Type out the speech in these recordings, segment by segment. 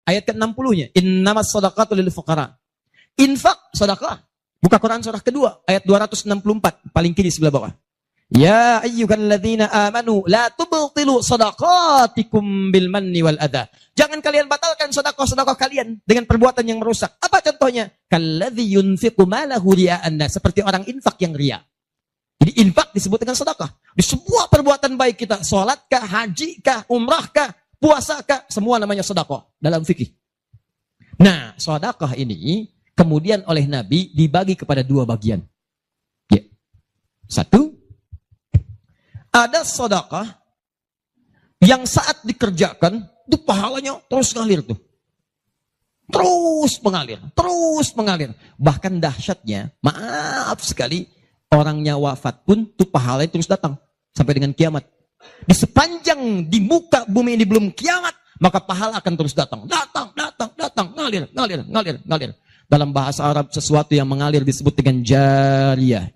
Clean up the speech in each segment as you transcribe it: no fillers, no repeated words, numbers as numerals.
Ayat ke-60-nya. Innamas shadaqatu lil fuqara. Infak, sedekah. Buka Quran surah kedua, ayat 264, paling kiri sebelah bawah. Ya ayyuhalladzina amanu la tubtilu shadaqatikum bil manni wal adha. Jangan kalian batalkan sedekah-sedekah kalian dengan perbuatan yang merusak. Apa contohnya? Kalladzi yunfiqu malahu ria'an nas, seperti orang infak yang riya. Jadi infak disebut dengan sedekah. Di semua perbuatan baik kita, salat kah, haji kah, umrah kah, puasa kah, semua namanya sedekah dalam fikih. Nah, sedekah ini kemudian oleh Nabi dibagi kepada dua bagian. Ya. Satu, ada sedekah yang saat dikerjakan itu pahalanya terus ngalir tuh. Terus mengalir. Bahkan dahsyatnya, maaf sekali, orangnya wafat pun tuh pahalanya terus datang sampai dengan kiamat. Di sepanjang di muka bumi ini belum kiamat, maka pahala akan terus datang, ngalir. Dalam bahasa Arab sesuatu yang mengalir disebut dengan jariyah.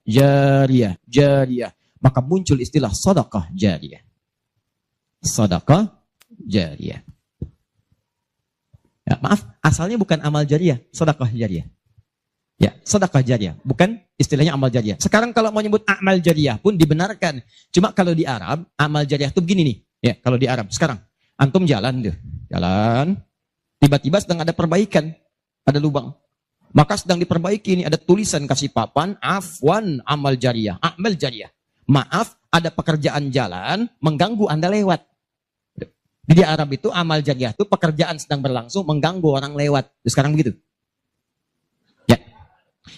Maka muncul istilah sedekah jariyah. Sedekah jariyah. Ya, maaf, asalnya bukan amal jariyah, sedekah jariyah. Ya, sedekah jariyah, bukan istilahnya amal jariyah. Sekarang kalau mau nyebut amal jariyah pun dibenarkan. Cuma kalau di Arab, amal jariyah itu begini nih. Ya, kalau di Arab sekarang, antum jalan. Tiba-tiba sedang ada perbaikan, ada lubang. Maka sedang diperbaiki ini, ada tulisan kasih papan, afwan amal jariyah. Maaf, ada pekerjaan jalan mengganggu Anda lewat. Di Arab itu amal jariyah itu pekerjaan sedang berlangsung mengganggu orang lewat. Sekarang begitu. Ya.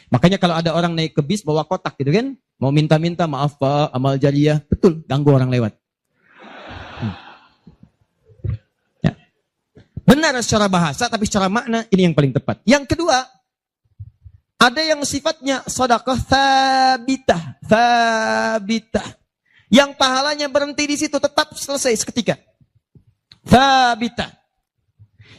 Makanya kalau ada orang naik ke bis bawa kotak gitu kan, mau minta maaf Pak, amal jariyah, betul, ganggu orang lewat. Ya. Benar secara bahasa, tapi secara makna ini yang paling tepat. Yang kedua, ada yang sifatnya sedekah thabitah. Yang pahalanya berhenti di situ, tetap selesai seketika. Thabitah.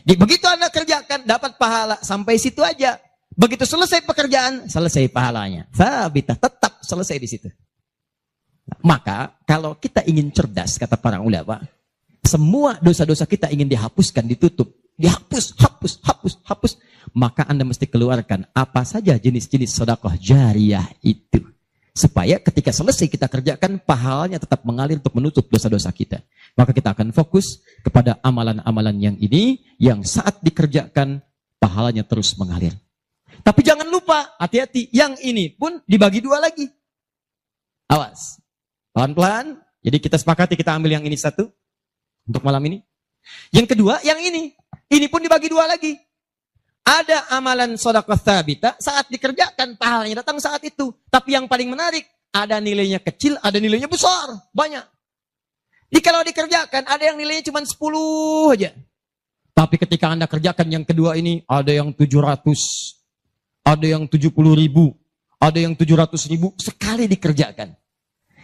Jadi begitu Anda kerjakan, dapat pahala sampai situ aja. Begitu selesai pekerjaan, selesai pahalanya. Thabitah, tetap selesai di situ. Maka kalau kita ingin cerdas, kata para ulama, semua dosa-dosa kita ingin dihapuskan, ditutup. Dihapus. Maka Anda mesti keluarkan apa saja jenis-jenis sedekah jariyah itu. Supaya ketika selesai kita kerjakan, pahalanya tetap mengalir untuk menutup dosa-dosa kita. Maka kita akan fokus kepada amalan-amalan yang ini, yang saat dikerjakan, pahalanya terus mengalir. Tapi jangan lupa, hati-hati, yang ini pun dibagi dua lagi. Awas. Pelan-pelan, jadi kita sepakati kita ambil yang ini satu, untuk malam ini. Yang kedua, yang ini. Ini pun dibagi dua lagi. Ada amalan sedekah thabitah, saat dikerjakan pahalanya datang saat itu. Tapi yang paling menarik, ada nilainya kecil, ada nilainya besar, banyak. Jadi kalau dikerjakan, ada yang nilainya cuma 10 aja. Tapi ketika Anda kerjakan yang kedua ini, ada yang 700, ada yang 70.000, ada yang 700.000, sekali dikerjakan.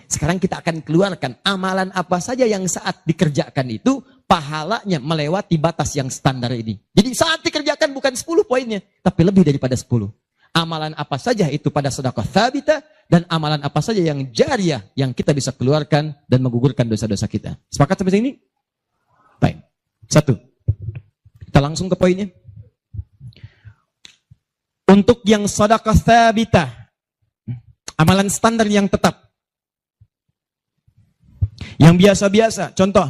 Sekarang kita akan keluarkan amalan apa saja yang saat dikerjakan itu, pahalanya melewati batas yang standar ini. Jadi saat dikerjakan bukan 10 poinnya, tapi lebih daripada 10. Amalan apa saja itu pada sedekah thabitah, dan amalan apa saja yang jariyah yang kita bisa keluarkan dan menggugurkan dosa-dosa kita. Sepakat sampai sini? Baik. Satu. Kita langsung ke poinnya. Untuk yang sedekah thabitah, amalan standar yang tetap. Yang biasa-biasa, contoh,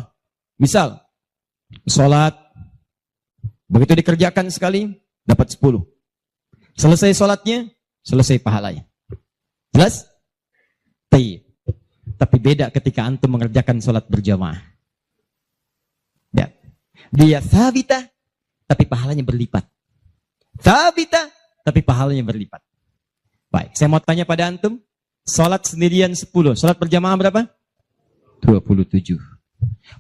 misal, sholat, begitu dikerjakan sekali, dapat 10. Selesai sholatnya, selesai pahalanya. Jelas? Tapi beda ketika antum mengerjakan sholat berjamaah. Ya. Dia thabitah, tapi pahalanya berlipat. Thabitah, tapi pahalanya berlipat. Baik, saya mau tanya pada antum, sholat sendirian 10, sholat berjamaah berapa? 27.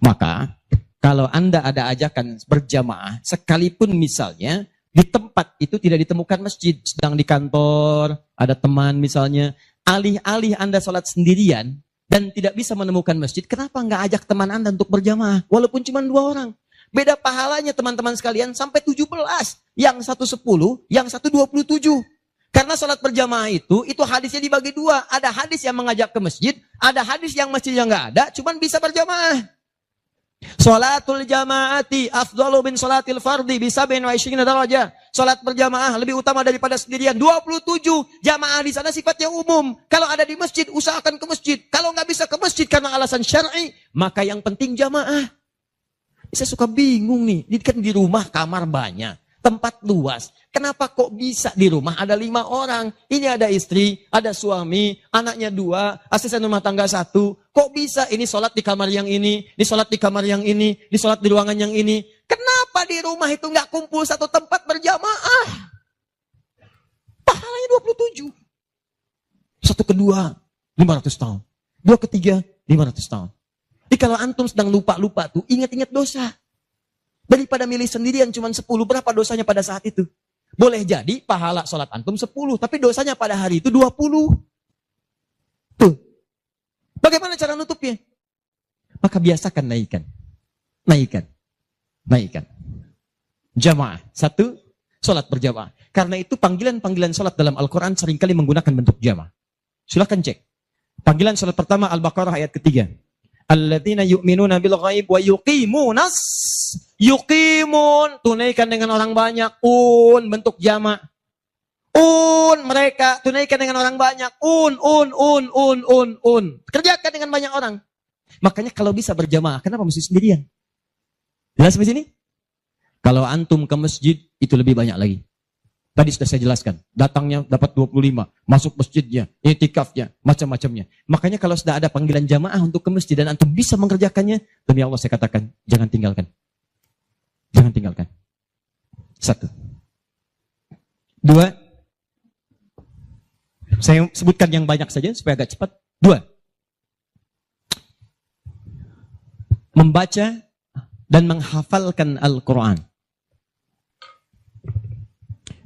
Maka kalau Anda ada ajakan berjamaah, sekalipun misalnya di tempat itu tidak ditemukan masjid, sedang di kantor, ada teman misalnya, alih-alih Anda sholat sendirian dan tidak bisa menemukan masjid, kenapa nggak ajak teman Anda untuk berjamaah? Walaupun cuma 2 orang. Beda pahalanya teman-teman sekalian sampai 17. Yang satu 10, yang satu 27. Karena sholat berjamaah itu hadisnya dibagi 2. Ada hadis yang mengajak ke masjid, ada hadis yang masjidnya nggak ada, cuman bisa berjamaah. Salatul jamaati afdalu min salatil fardi bi 27 darajah. Salat berjamaah lebih utama daripada sendirian. 27 jamaah di sana sifatnya umum. Kalau ada di masjid, usahakan ke masjid. Kalau nggak bisa ke masjid karena alasan syar'i, maka yang penting jamaah. Saya suka bingung nih. Ini kan di rumah kamar banyak, tempat luas. Kenapa kok bisa di rumah ada 5 orang? Ini ada istri, ada suami, anaknya 2, asisten rumah tangga 1. Kok bisa ini sholat di kamar yang ini sholat di kamar yang ini sholat di ruangan yang ini? Kenapa di rumah itu nggak kumpul satu tempat berjamaah? Pahalanya 27. Satu kedua, 500 tahun. 2 ketiga, 500 tahun. Jadi kalau antum sedang lupa-lupa tuh, ingat-ingat dosa. Daripada milih sendirian cuma 10, berapa dosanya pada saat itu? Boleh jadi pahala sholat antum 10, tapi dosanya pada hari itu 20. Tuh. Bagaimana cara nutupnya? Maka biasakan naikkan. Jamaah. 1, sholat berjamaah. Karena itu panggilan-panggilan sholat dalam Al-Quran seringkali menggunakan bentuk jamaah. Silahkan cek. Panggilan sholat pertama Al-Baqarah ayat ketiga. Alladzina yu'minuna bil ghaib wa yuqimun, tunaikan dengan orang banyak. Bentuk jama'. Mereka tunaikan dengan orang banyak. Kerjakan dengan banyak orang. Makanya kalau bisa berjamaah, kenapa mesti sendirian? Jelas di sini? Kalau antum ke masjid itu lebih banyak lagi. Tadi sudah saya jelaskan, datangnya dapat 25, masuk masjidnya, i'tikafnya, macam-macamnya. Makanya kalau sudah ada panggilan jamaah untuk ke masjid dan antum bisa mengerjakannya, demi Allah saya katakan, jangan tinggalkan. Jangan tinggalkan. 1. 2. Saya sebutkan yang banyak saja supaya agak cepat. 2. Membaca dan menghafalkan Al-Quran.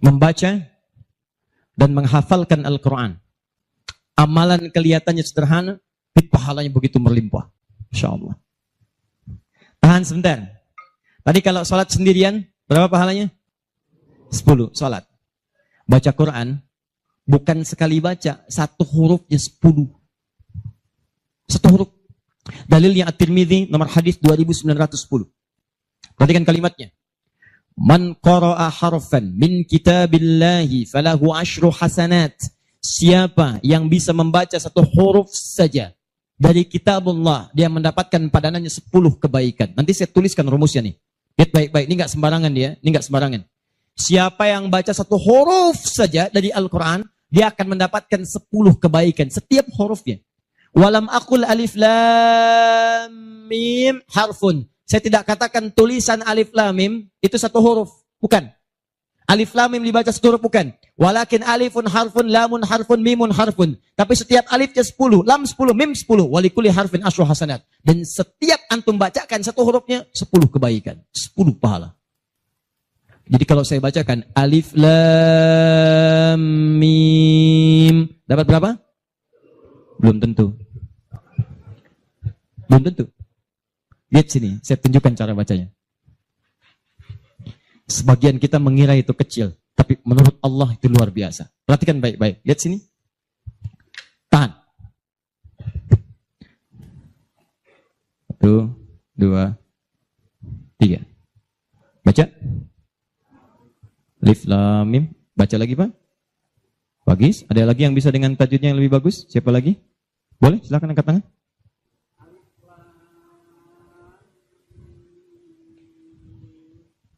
Membaca dan menghafalkan Al-Quran. Amalan kelihatannya sederhana, tapi pahalanya begitu berlimpah. InsyaAllah. Tahan sebentar. Tadi kalau sholat sendirian, berapa pahalanya? 10 sholat. Baca Quran, bukan sekali baca, 1 hurufnya 10. 1 huruf. Dalilnya At-Tirmidzi, nomor hadis 2910. Perhatikan kalimatnya. Man qara'a harfan min kitabillahi falahu 10 hasanat. Siapa yang bisa membaca 1 huruf saja dari kitabullah, dia mendapatkan padanannya 10 kebaikan. Nanti saya tuliskan rumusnya nih. Lihat baik-baik, ini enggak sembarangan dia, ini enggak sembarangan. Siapa yang baca 1 huruf saja dari Al-Quran, dia akan mendapatkan 10 kebaikan setiap hurufnya. Walam aqul alif lam mim harfun. Saya tidak katakan tulisan alif lam mim itu 1 huruf, bukan. Alif lam mim dibaca 1 huruf, bukan. Walakin alifun harfun, lamun harfun, mimun harfun. Tapi setiap alifnya 10, lam 10, mim 10, walikuli harfin 10 hasanat. Dan setiap antum bacakan 1 hurufnya 10 kebaikan, 10 pahala. Jadi kalau saya bacakan alif lam mim, dapat berapa? Belum tentu. Belum tentu. Lihat sini, saya tunjukkan cara bacanya. Sebagian kita mengira itu kecil, tapi menurut Allah itu luar biasa. Perhatikan baik-baik. Lihat sini. Tahan. 1, 2, 3. Baca. Alif lam mim. Baca lagi, Pak. Bagus. Ada lagi yang bisa dengan tajwidnya yang lebih bagus? Siapa lagi? Boleh, silakan angkat tangan.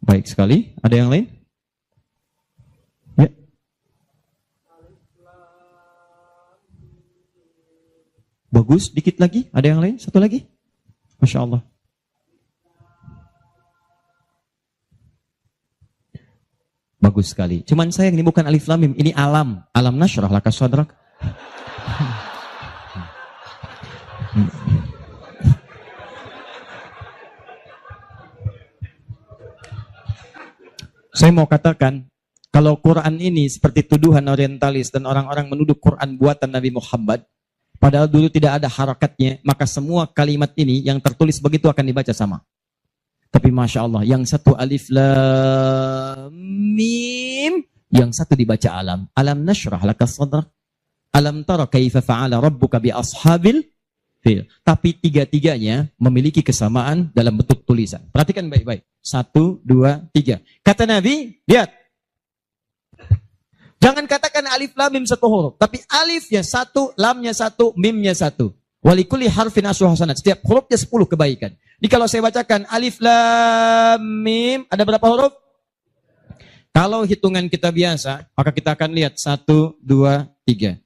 Baik sekali. Ada yang lain? Ya. Bagus. Dikit lagi. Ada yang lain? 1 lagi. Masya Allah. Bagus sekali. Cuman sayang ini bukan alif lam mim, ini alam. Alam nasyrah laka sadrak. Saya mau katakan, kalau Quran ini seperti tuduhan orientalis dan orang-orang menuduh Quran buatan Nabi Muhammad, padahal dulu tidak ada harakatnya, maka semua kalimat ini yang tertulis begitu akan dibaca sama. Tapi Masya Allah, yang satu alif lam mim, yang satu dibaca alam. Alam nashrah laka sadrak. Alam tara kaifa fa'ala rabbuka bi ashabil fi'il. Tapi tiga-tiganya memiliki kesamaan dalam bentuk tulisan. Perhatikan baik-baik. 1, 2, 3. Kata Nabi, lihat. Jangan katakan alif lam mim satu huruf, tapi alifnya satu, lamnya satu, mimnya satu. Walikulli harfin asyru hasanat. Setiap hurufnya 10 kebaikan. Jadi kalau saya bacakan alif lam mim, ada berapa huruf? Kalau hitungan kita biasa, maka kita akan lihat 1, 2, 3.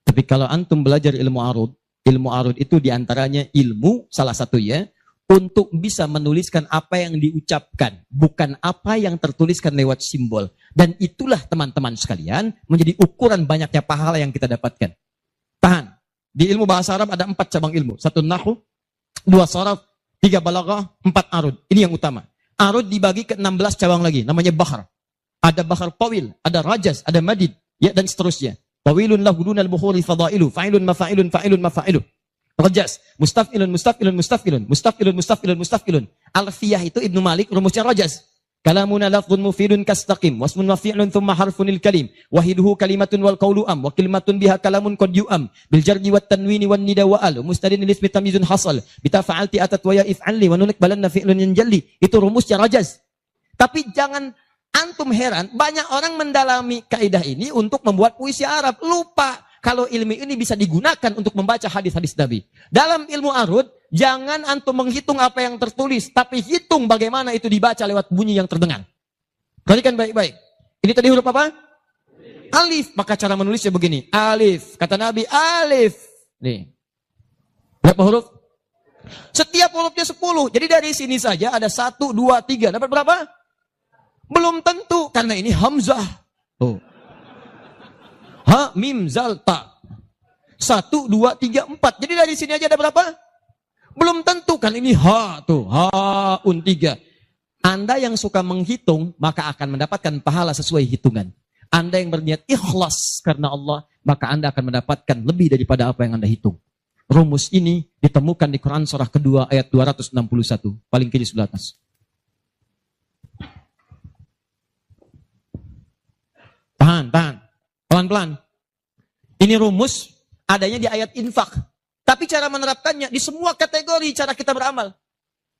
Tapi kalau antum belajar ilmu arud itu diantaranya ilmu salah satu ya, untuk bisa menuliskan apa yang diucapkan, bukan apa yang tertuliskan lewat simbol. Dan itulah teman-teman sekalian, menjadi ukuran banyaknya pahala yang kita dapatkan. Tahan. Di ilmu bahasa Arab ada 4 cabang ilmu. 1 nahwu, 2 sharaf, 3 balaghah, 4 arud. Ini yang utama. Arud dibagi ke 16 cabang lagi, namanya bahar. Ada bahar tawil, ada rajaz, ada madid, ya, dan seterusnya. Tawilun lahu dunal bukhuri fadailu, fa'ilun mafa'ilun, fa'ilun mafa'ilun. Rajas, mustafilun, mustafilun, mustafilun, mustafilun, mustafilun, mustafilun. Alfiyah itu Ibnu Malik, rumusnya rajas. Kalamuna lafzun mufidun kastaqim, wasmun mafi'lun thumma harfunil kalim, wahiduhu kalimatun wal qawlu am, wa kalimatun biha kalamun qad yu'am, bil jardi wat tanwini wan nida wa al, mustadin lismi tamyizun hasal, bita fa'alti atat wa ya if'alli, wa nulik balanna fi'lun yanjalli. Itu rumusnya rajas. Tapi jangan antum heran, banyak orang mendalami kaidah ini untuk membuat puisi Arab. Lupa kalau ilmu ini bisa digunakan untuk membaca hadis-hadis Nabi. Dalam ilmu arud, jangan antum menghitung apa yang tertulis, tapi hitung bagaimana itu dibaca lewat bunyi yang terdengar. Perhatikan baik-baik. Ini tadi huruf apa? Alif. Maka cara menulisnya begini. Alif. Kata Nabi, alif. Nih. Berapa huruf? Setiap hurufnya 10. Jadi dari sini saja ada 1, 2, 3. Dapat berapa? Belum tentu. Karena ini hamzah. Tuh. Ha, mim, zal, ta. 1, 2, 3, 4. Jadi dari sini aja ada berapa? Belum tentu kan ini ha tuh. Ha, un 3. Anda yang suka menghitung, maka akan mendapatkan pahala sesuai hitungan. Anda yang berniat ikhlas karena Allah, maka Anda akan mendapatkan lebih daripada apa yang Anda hitung. Rumus ini ditemukan di Quran surah kedua ayat 261. Paling kiri sebelah atas. Tahan. Pelan-pelan. Ini rumus adanya di ayat infak. Tapi cara menerapkannya di semua kategori cara kita beramal.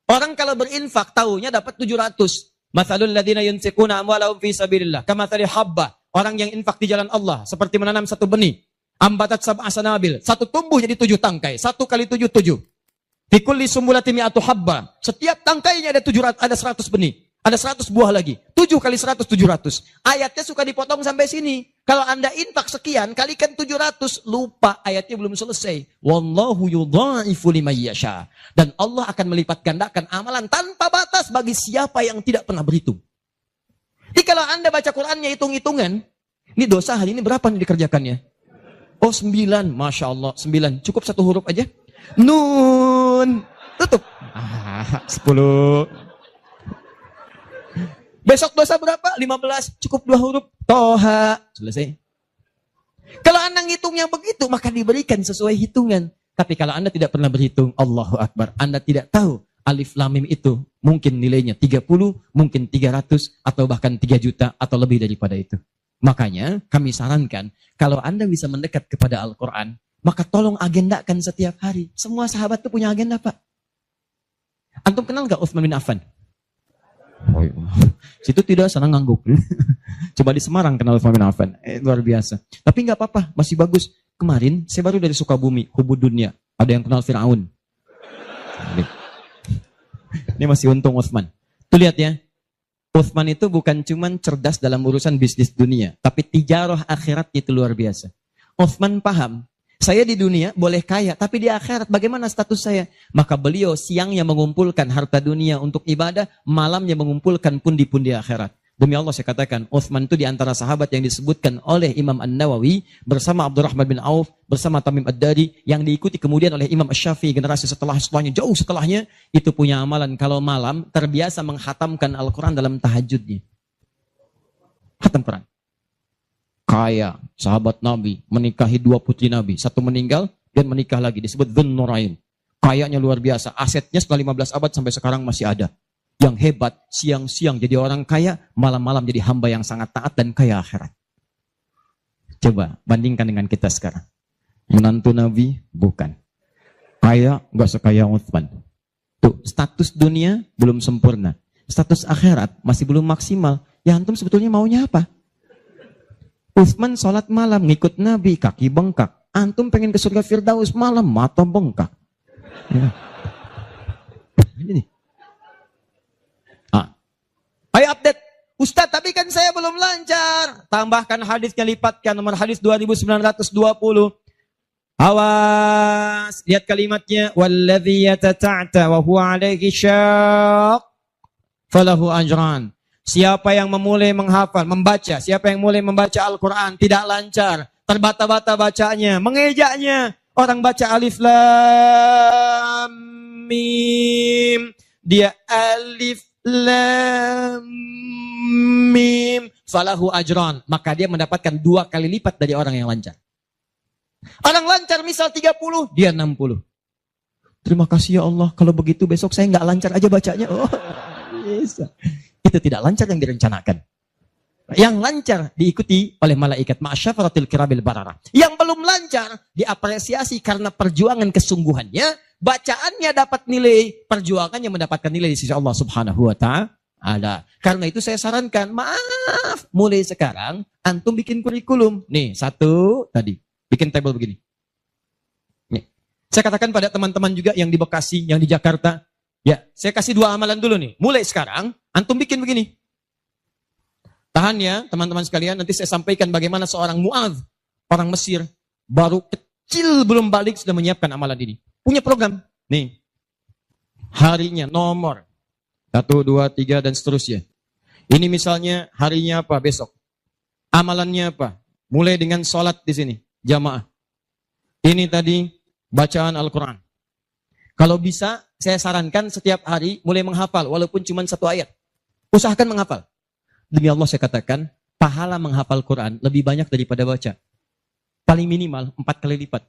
Orang kalau berinfak tahunya dapat 700. Matsalul ladzina yunfiquna amwalahum fi sabilillah kamatsali habba. Orang yang infak di jalan Allah seperti menanam satu benih. Ambatat sab'a sanabil. Satu tumbuh jadi 7 tangkai. 1 kali 7, 7. Fi kulli sumbulatin mi'atu habba. Setiap tangkainya ada 700, ada 100 benih. Ada 100 buah lagi. 7 kali 100, 700. Ayatnya suka dipotong sampai sini. Kalau Anda infak sekian, kalikan 700. Lupa, ayatnya belum selesai. Wallahu yudha'ifu liman yasha. Dan Allah akan melipat gandakan amalan tanpa batas bagi siapa yang tidak pernah berhitung. Jadi kalau Anda baca Qur'annya hitung-hitungan, ini dosa hari ini berapa nih dikerjakannya? Oh 9, Masya Allah. 9, cukup 1 huruf aja. Nun. Tutup. 10. Besok dosa berapa? 15. Cukup 2 huruf. Toha. Selesai. Kalau Anda ngitungnya begitu, maka diberikan sesuai hitungan. Tapi kalau Anda tidak pernah berhitung, Allahu Akbar. Anda tidak tahu alif lam mim itu mungkin nilainya 30, mungkin 300, atau bahkan 3 juta, atau lebih daripada itu. Makanya kami sarankan, kalau Anda bisa mendekat kepada Al-Quran, maka tolong agendakan setiap hari. Semua sahabat itu punya agenda, Pak. Antum kenal gak Utsman bin Affan? Oh, iya. Situ tidak sana ngangguk. Coba di Semarang kenal Utsman bin Affan. Luar biasa. Tapi nggak apa-apa, masih bagus. Kemarin saya baru dari Sukabumi, Hubud Dunia. Ada yang kenal Fir'aun. Ini masih untung Utsman. Tuh lihat ya. Utsman itu bukan cuman cerdas dalam urusan bisnis dunia, tapi tijarah akhirat itu luar biasa. Utsman paham. Saya di dunia boleh kaya, tapi di akhirat bagaimana status saya? Maka beliau siangnya mengumpulkan harta dunia untuk ibadah, malamnya mengumpulkan pundi-pundi akhirat. Demi Allah saya katakan, Utsman itu di antara sahabat yang disebutkan oleh Imam An-Nawawi bersama Abdurrahman bin Auf, bersama Tamim Ad-Dari, yang diikuti kemudian oleh Imam Asy-Syafi'i generasi setelahnya, jauh setelahnya, itu punya amalan kalau malam terbiasa menghatamkan Al-Quran dalam tahajudnya. Khatam Quran. Kaya, sahabat Nabi, menikahi 2 putri Nabi. 1 meninggal, dan menikah lagi. Disebut Dzun Nurain. Kayanya luar biasa. Asetnya setelah 15 abad sampai sekarang masih ada. Yang hebat, siang-siang jadi orang kaya, malam-malam jadi hamba yang sangat taat dan kaya akhirat. Coba, bandingkan dengan kita sekarang. Menantu Nabi? Bukan. Kaya nggak sekaya Utsman. Tuh, status dunia belum sempurna. Status akhirat masih belum maksimal. Ya antum sebetulnya maunya apa? Utsman sholat malam ngikut Nabi, kaki bengkak. Antum pengen ke surga Firdaus malam, mata bengkak. Ya. Ini. Ayo update. Ustaz, tapi kan saya belum lancar. Tambahkan hadisnya, lipatkan nomor hadis 2920. Awas, lihat kalimatnya. Walladzi yatata'ta wa huwa alaihi syaq falahu ajran. Siapa yang memulai menghafal, membaca, siapa yang mulai membaca Al-Quran tidak lancar, terbata-bata bacanya, mengejaknya. Orang baca alif lam mim, dia alif lam mim falahu ajran, maka dia mendapatkan 2 kali lipat dari orang yang lancar. Orang lancar misal 30, dia 60. Terima kasih ya Allah, kalau begitu besok saya nggak lancar aja bacanya. Oh, bisa. Itu tidak lancar yang direncanakan. Yang lancar diikuti oleh malaikat ma'asyafaratil kirabil barara. Yang belum lancar diapresiasi karena perjuangan kesungguhannya, bacaannya dapat nilai, perjuangannya mendapatkan nilai di sisi Allah Subhanahu wa ta'ala. Karena itu saya sarankan, maaf, mulai sekarang antum bikin kurikulum. Nih, satu tadi, bikin tabel begini. Nih. Saya katakan pada teman-teman juga yang di Bekasi, yang di Jakarta, ya, saya kasih 2 amalan dulu nih. Mulai sekarang antum bikin begini. Tahan ya teman-teman sekalian, nanti saya sampaikan bagaimana seorang Mu'adz, orang Mesir, baru kecil belum balik sudah menyiapkan amalan ini. Punya program. Nih, harinya, nomor, 1, 2, 3, dan seterusnya. Ini misalnya harinya apa besok. Amalannya apa? Mulai dengan sholat di sini, jamaah. Ini tadi bacaan Al-Quran. Kalau bisa, saya sarankan setiap hari mulai menghafal, walaupun cuma 1 ayat. Usahakan menghafal. Demi Allah saya katakan, pahala menghafal Quran lebih banyak daripada baca. Paling minimal 4 kali lipat.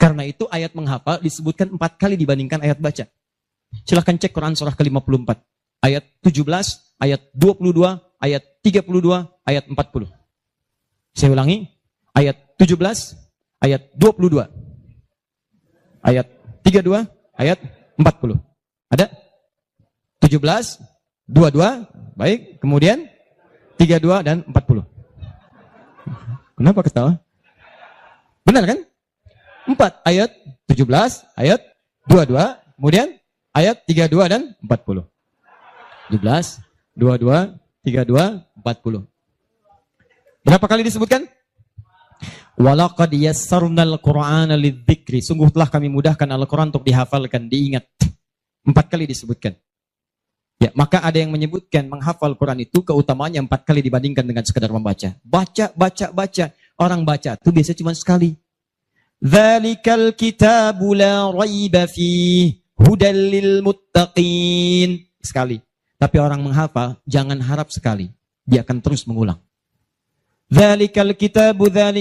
Karena itu ayat menghafal disebutkan 4 kali dibandingkan ayat baca. Silahkan cek Quran surah ke-54. Ayat 17, ayat 22, ayat 32, ayat 40. Saya ulangi. Ayat 17, ayat 22. Ayat 32, ayat 40. Ada? 17, 22, baik. Kemudian 32 dan 40. Kenapa ketawa? Benar kan? 4 ayat 17, ayat 22, kemudian ayat 32 dan 40. 17, 22, 32, 40. Berapa kali disebutkan? Walaqad yassarnal Qur'ana lidzikri. Sungguh telah kami mudahkan Al-Quran untuk dihafalkan, diingat. 4 kali disebutkan. Ya, maka ada yang menyebutkan menghafal Quran itu keutamaannya 4 kali dibandingkan dengan sekedar membaca. Baca. Orang baca itu biasanya cuma sekali. Dzalikal kitabu la raiba fihi hudal lil muttaqin. Sekali. Tapi orang menghafal jangan harap sekali. Dia akan terus mengulang. Dzalikal kitabu la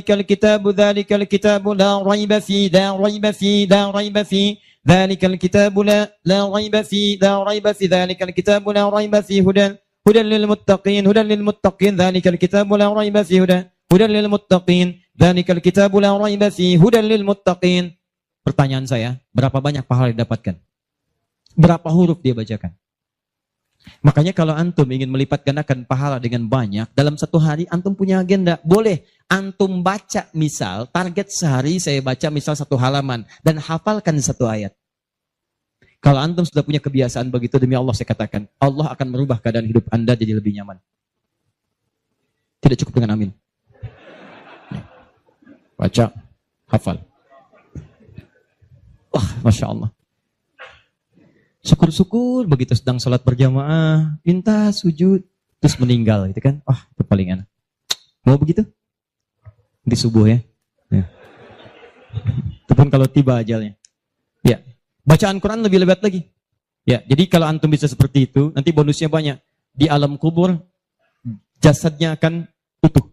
raiba fihi la raiba fihi ذلك الكتاب لا ريب فيه ذلك الكتاب لا ريب فيه هدى للمتقين ذلك الكتاب لا ريب فيه هدى للمتقين ذلك الكتاب لا ريب فيه هدى للمتقين. Pertanyaan saya, berapa banyak pahala didapatkan? Berapa huruf dia bacakan? Makanya kalau antum ingin melipat gandakan pahala dengan banyak, dalam 1 hari antum punya agenda. Boleh antum baca, misal target sehari saya baca misal 1 halaman dan hafalkan 1 ayat. Kalau antum sudah punya kebiasaan begitu, demi Allah saya katakan, Allah akan merubah keadaan hidup anda jadi lebih nyaman. Tidak cukup dengan amin. Baca, hafal. Wah, Masya Allah. Syukur-syukur begitu sedang sholat berjamaah, minta sujud, terus meninggal, gitu kan? Wah, itu paling enak. Mau begitu? Di subuh ya. Itu pun kalau tiba ajalnya. Ya, bacaan Quran lebih lebat lagi. Ya, jadi kalau antum bisa seperti itu, nanti bonusnya banyak. Di alam kubur, jasadnya akan utuh.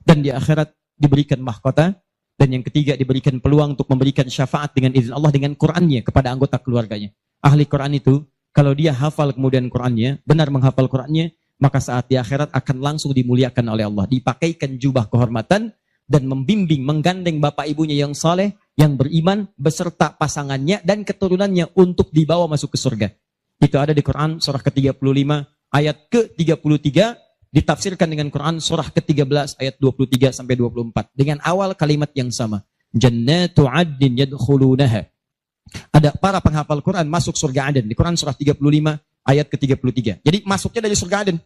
Dan di akhirat diberikan mahkota. Dan yang ketiga diberikan peluang untuk memberikan syafaat dengan izin Allah dengan Qurannya kepada anggota keluarganya. Ahli Quran itu, kalau dia hafal kemudian Qurannya, benar menghafal Qurannya, maka saat di akhirat akan langsung dimuliakan oleh Allah. Dipakaikan jubah kehormatan dan membimbing, menggandeng bapak ibunya yang saleh yang beriman beserta pasangannya dan keturunannya untuk dibawa masuk ke surga. Itu ada di Quran surah ke-35 ayat ke-33, ditafsirkan dengan Quran surah ke-13 ayat 23 sampai 24 dengan awal kalimat yang sama. Jannatu 'adnin yadkhulunaha. Ada para penghafal Quran masuk surga Aden di Quran surah 35 ayat ke-33. Jadi masuknya dari surga Aden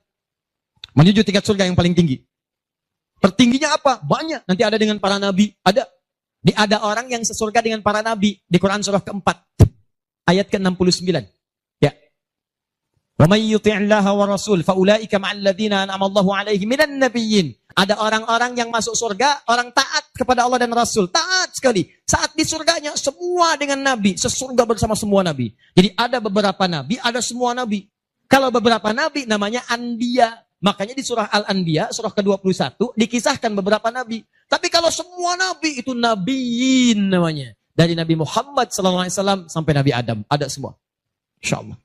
menuju tingkat surga yang paling tinggi. Tertingginya apa? Banyak. Nanti ada dengan para nabi, ada orang yang sesurga dengan para nabi di Quran surah keempat ayat ke-69. Ya. Wa may yuti'illaha wa rasul fa ulaika ma'al ladzina an'ama Allahu 'alaihim minan nabiyyin. Ada orang-orang yang masuk surga, orang taat kepada Allah dan Rasul. Taat sekali. Saat di surganya, semua dengan Nabi. Sesurga bersama semua Nabi. Jadi ada beberapa Nabi, ada semua Nabi. Kalau beberapa Nabi, namanya Anbiya. Makanya di surah Al-Anbiya, surah ke-21, dikisahkan beberapa Nabi. Tapi kalau semua Nabi, itu Nabiyin namanya. Dari Nabi Muhammad SAW sampai Nabi Adam. Ada semua. InsyaAllah.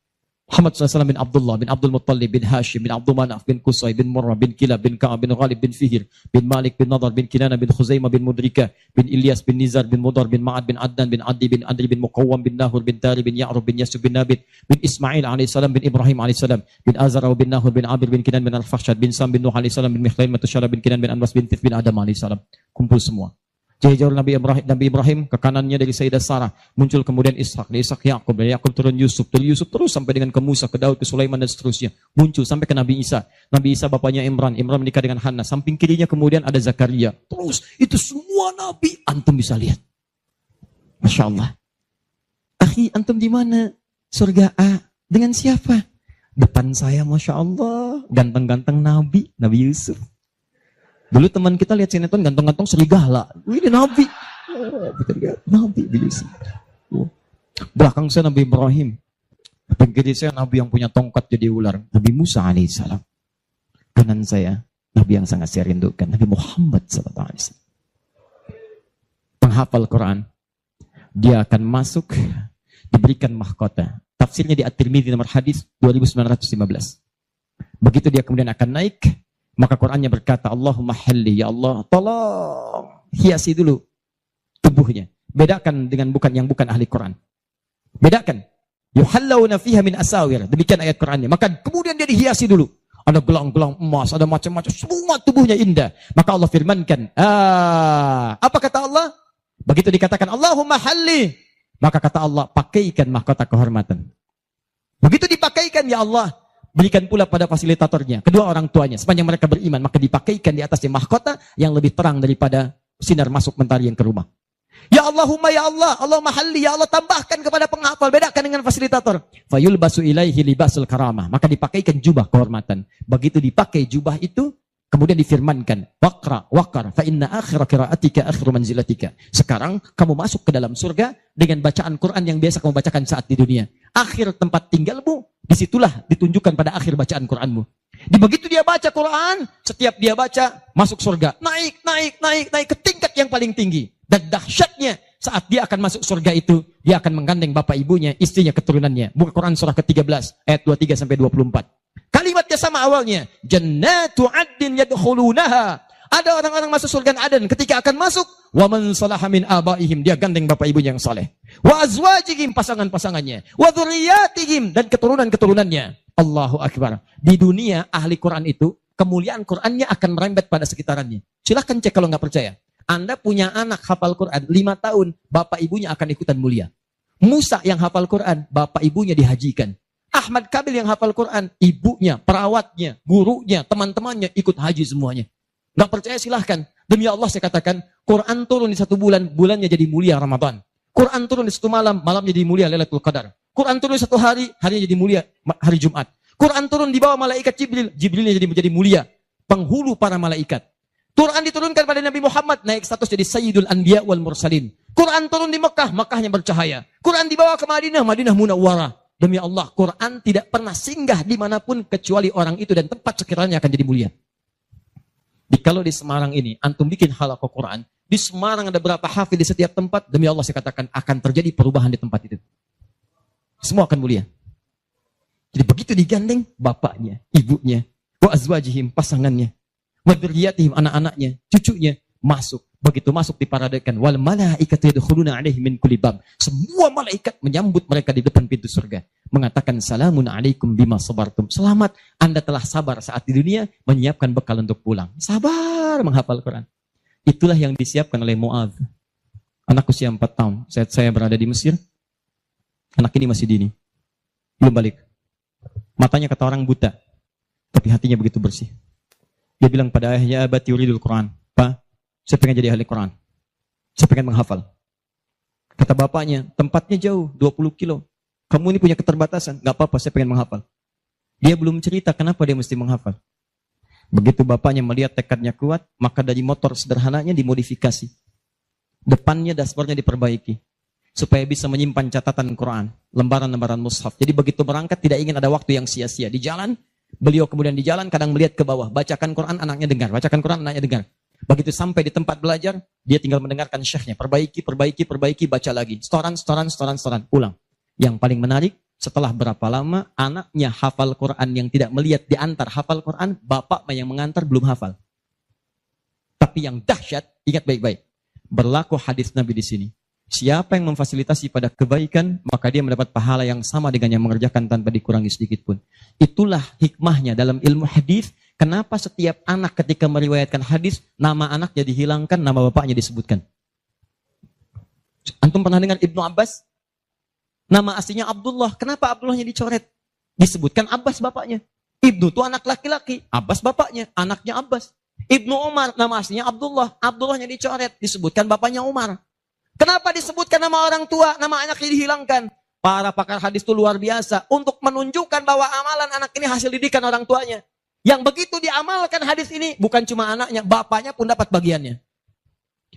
Muhammad SAW bin Abdullah, bin Abdul Muttalib, bin Hashim, bin Abdul Manaf, bin Qusay, bin Murrah, bin Kilab, bin Ka'ab, bin Ghalib, bin Fihir, bin Malik, bin Nadar, bin Kinana, bin Khuzaimah, bin Mudrika, bin Ilyas, bin Nizar, bin Mudar, bin Ma'ad, bin Adnan, bin Adi, bin Adri, bin Muqawwam, bin Nahur, bin Tari, bin Ya'rub, bin Yasub, bin Nabit, bin Ismail AS, bin Ibrahim AS, bin Azara, bin Nahur, bin Abir, bin Kinan, bin Al-Fakhshad, bin Sam, bin Nuh AS, bin Mikhlail, Matusyara, bin Kinan, bin Anwas, bin Tif, bin Adam AS. Kumpul semua. Jauh Nabi Ibrahim ke kanannya dari Sayyidah Sarah, muncul kemudian Ishak, dari Ishak Yakub, dari Yakub turun Yusuf, dari Yusuf terus sampai dengan ke Musa, ke Daud, ke Sulaiman dan seterusnya, muncul sampai ke Nabi Isa. Nabi Isa bapaknya Imran menikah dengan Hannah, samping kirinya kemudian ada Zakaria. Terus itu semua nabi antum bisa lihat. Masya Allah. Akhi, antum di mana? Surga A dengan siapa? Depan saya, Masya Allah, ganteng-ganteng Nabi Yusuf. Dulu teman kita lihat sinetron ganteng-ganteng serigala. Ini Nabi. Oh, kita lihat Nabi Yusuf. Oh. Belakang saya Nabi Ibrahim. Pinggir saya Nabi yang punya tongkat jadi ular. Nabi Musa alaihissalam. Kanan saya Nabi yang sangat saya rindukan. Nabi Muhammad SAW. Penghafal Quran. Dia akan masuk, diberikan mahkota. Tafsirnya di At-Tirmidzi nomor hadis 2915. Begitu dia kemudian akan naik, maka Qurannya berkata, Allahumma halli, ya Allah, tolong hiasi dulu tubuhnya. Bedakan dengan yang bukan ahli Quran. Bedakan. Yuhallawna fiha min asawir. Demikian ayat Qurannya. Maka kemudian dia dihiasi dulu. Ada gelang-gelang emas, ada macam-macam. Semua tubuhnya indah. Maka Allah firmankan. Apa kata Allah? Begitu dikatakan, Allahumma halli. Maka kata Allah, pakaikan mahkota kehormatan. Begitu dipakaikan, ya Allah, berikan pula pada fasilitatornya, kedua orang tuanya, sepanjang mereka beriman, maka dipakaikan di atasnya mahkota yang lebih terang daripada sinar masuk mentari yang ke rumah. Ya Allahumma ya Allah, Allahumma halli, ya Allah, tambahkan kepada penghafal, bedakan dengan fasilitator. Fayulbasu ilaihi libasul karamah, maka dipakaikan jubah kehormatan. Begitu dipakai jubah itu, kemudian difirmankan, waqar, fa inna akhira qiraatika akhiru manzilatika. Sekarang kamu masuk ke dalam surga dengan bacaan Quran yang biasa kamu bacakan saat di dunia. Akhir tempat tinggalmu, disitulah ditunjukkan pada akhir bacaan Quranmu. Di begitu dia baca Quran, setiap dia baca, masuk surga. Naik ke tingkat yang paling tinggi. Dan dahsyatnya, saat dia akan masuk surga itu, dia akan menggandeng bapak ibunya, istrinya, keturunannya. Buka Quran surah ke-13, ayat 23 sampai 24. Kalimatnya sama awalnya. Jannatu 'adnin yadkhulunaha. Ada orang-orang masuk surga Aden. Ketika akan masuk, wa man salaha min abaihim, dia gandeng bapak ibunya yang saleh. Wa azwajihim, pasangan-pasangannya. Wa dzurriyyatihim, dan keturunan-keturunannya. Allahu akbar. Di dunia ahli Quran itu, kemuliaan Qurannya akan merembet pada sekitarannya. Silahkan cek kalau nggak percaya. Anda punya anak hafal Quran 5 tahun, bapak ibunya akan ikutan mulia. Musa yang hafal Quran, bapak ibunya dihajikan. Ahmad Kabil yang hafal Quran, ibunya, perawatnya, gurunya, teman-temannya ikut haji semuanya. Nggak percaya silahkan. Demi Allah saya katakan, Quran turun di 1 bulan, bulannya jadi mulia Ramadan. Quran turun di 1 malam, malamnya jadi mulia Lailatul Qadar. Quran turun di 1 hari, harinya jadi mulia hari Jumat. Quran turun di bawah malaikat Jibril, Jibrilnya jadi menjadi mulia, penghulu para malaikat. Quran diturunkan pada Nabi Muhammad, naik status jadi Sayyidul Anbiya wal Mursalin. Quran turun di Mekah, Mekahnya bercahaya. Quran dibawa ke Madinah, Madinah Munawwarah. Demi Allah, Quran tidak pernah singgah dimanapun kecuali orang itu dan tempat sekiranya akan jadi mulia. Kalau di Semarang ini, antum bikin halaqah Quran, di Semarang ada berapa hafid di setiap tempat, demi Allah saya katakan akan terjadi perubahan di tempat itu. Semua akan mulia. Jadi begitu digandeng, bapaknya, ibunya, wa azwajihim, pasangannya, wa dzurriyyatihim, anak-anaknya, cucunya, masuk. Begitu masuk diparadekan, wal malaikatu yadkhuluna alaihim min kulli bab. Semua malaikat menyambut mereka di depan pintu surga, mengatakan salamun alaikum bima sabartum. Selamat, Anda telah sabar saat di dunia, menyiapkan bekal untuk pulang. Sabar menghafal Quran. Itulah yang disiapkan oleh Mu'adz. Anak usia 4 tahun, saat saya berada di Mesir, anak ini masih dini, belum balik. Matanya kata orang buta, tapi hatinya begitu bersih. Dia bilang pada ayahnya, abati yuridul Quran. Pak, saya pengen jadi ahli Quran. Saya pengen menghafal. Kata bapaknya, tempatnya jauh, 20 kilo. Kamu ini punya keterbatasan. Gak apa-apa, saya pengen menghafal. Dia belum cerita kenapa dia mesti menghafal. Begitu bapaknya melihat tekadnya kuat, maka dari motor sederhananya dimodifikasi. Depannya, dashboardnya diperbaiki. Supaya bisa menyimpan catatan Quran. Lembaran-lembaran mushaf. Jadi begitu berangkat, tidak ingin ada waktu yang sia-sia. Di jalan, beliau kemudian di jalan kadang melihat ke bawah. Bacakan Quran, anaknya dengar. Bacakan Quran, anaknya dengar. Begitu sampai di tempat belajar, dia tinggal mendengarkan syekhnya. Perbaiki, baca lagi. Setoran, ulang. Yang paling menarik, setelah berapa lama, anaknya hafal Quran yang tidak melihat diantar hafal Quran, bapak yang mengantar belum hafal. Tapi yang dahsyat, ingat baik-baik. Berlaku hadis Nabi di sini. Siapa yang memfasilitasi pada kebaikan, maka dia mendapat pahala yang sama dengan yang mengerjakan tanpa dikurangi sedikit pun. Itulah hikmahnya dalam ilmu hadis. Kenapa setiap anak ketika meriwayatkan hadis, nama anaknya dihilangkan, nama bapaknya disebutkan. Antum pernah dengar Ibnu Abbas? Nama aslinya Abdullah. Kenapa Abdullahnya dicoret? Disebutkan Abbas bapaknya. Ibnu itu anak laki-laki. Abbas bapaknya. Anaknya Abbas. Ibnu Umar. Nama aslinya Abdullah. Abdullahnya dicoret. Disebutkan bapaknya Umar. Kenapa disebutkan nama orang tua? Nama anaknya dihilangkan. Para pakar hadis itu luar biasa. Untuk menunjukkan bahwa amalan anak ini hasil didikan orang tuanya. Yang begitu diamalkan hadis ini, bukan cuma anaknya, bapaknya pun dapat bagiannya.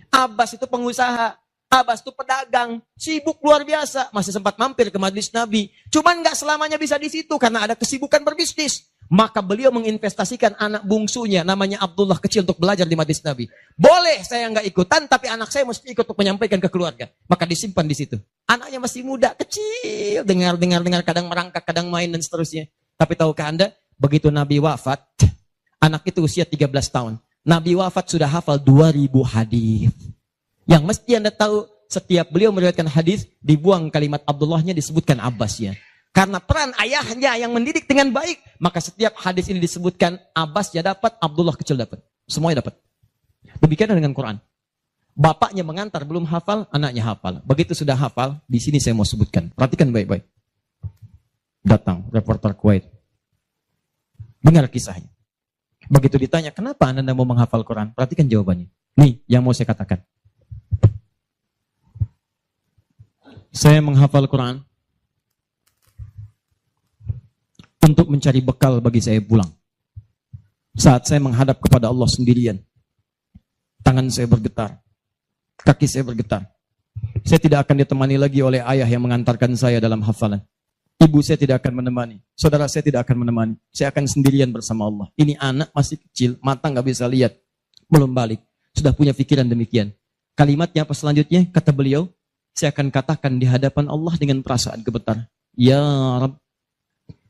Abbas itu pengusaha, Abbas itu pedagang, sibuk luar biasa, masih sempat mampir ke majelis Nabi. Cuman nggak selamanya bisa di situ karena ada kesibukan berbisnis. Maka beliau menginvestasikan anak bungsunya, namanya Abdullah kecil, untuk belajar di majelis Nabi. Boleh saya nggak ikutan, tapi anak saya mesti ikut untuk menyampaikan ke keluarga. Maka disimpan di situ. Anaknya masih muda, kecil, dengar, kadang merangkak, kadang main dan seterusnya. Tapi tahukah Anda? Begitu Nabi wafat, anak itu usia 13 tahun. Nabi wafat sudah hafal 2000 hadis. Yang mesti Anda tahu, setiap beliau meriwayatkan hadis, dibuang kalimat Abdullahnya, disebutkan Abbasnya. Karena peran ayahnya yang mendidik dengan baik, maka setiap hadis ini disebutkan Abbasnya dapat, Abdullah kecil dapat. Semuanya dapat. Demikian dengan Quran. Bapaknya mengantar belum hafal, anaknya hafal. Begitu sudah hafal, di sini saya mau sebutkan. Perhatikan baik-baik. Datang reporter Kuwait. Dengar kisahnya. Begitu ditanya, kenapa Anda mau menghafal Quran? Perhatikan jawabannya. Nih, yang mau saya katakan. Saya menghafal Quran untuk mencari bekal bagi saya pulang. Saat saya menghadap kepada Allah sendirian, tangan saya bergetar, kaki saya bergetar. Saya tidak akan ditemani lagi oleh ayah yang mengantarkan saya dalam hafalan. Ibu saya tidak akan menemani, saudara saya tidak akan menemani. Saya akan sendirian bersama Allah. Ini anak masih kecil, mata nggak bisa lihat, belum balik, sudah punya pikiran demikian. Kalimatnya apa selanjutnya? Kata beliau, saya akan katakan di hadapan Allah dengan perasaan gemetar. Ya Rabb,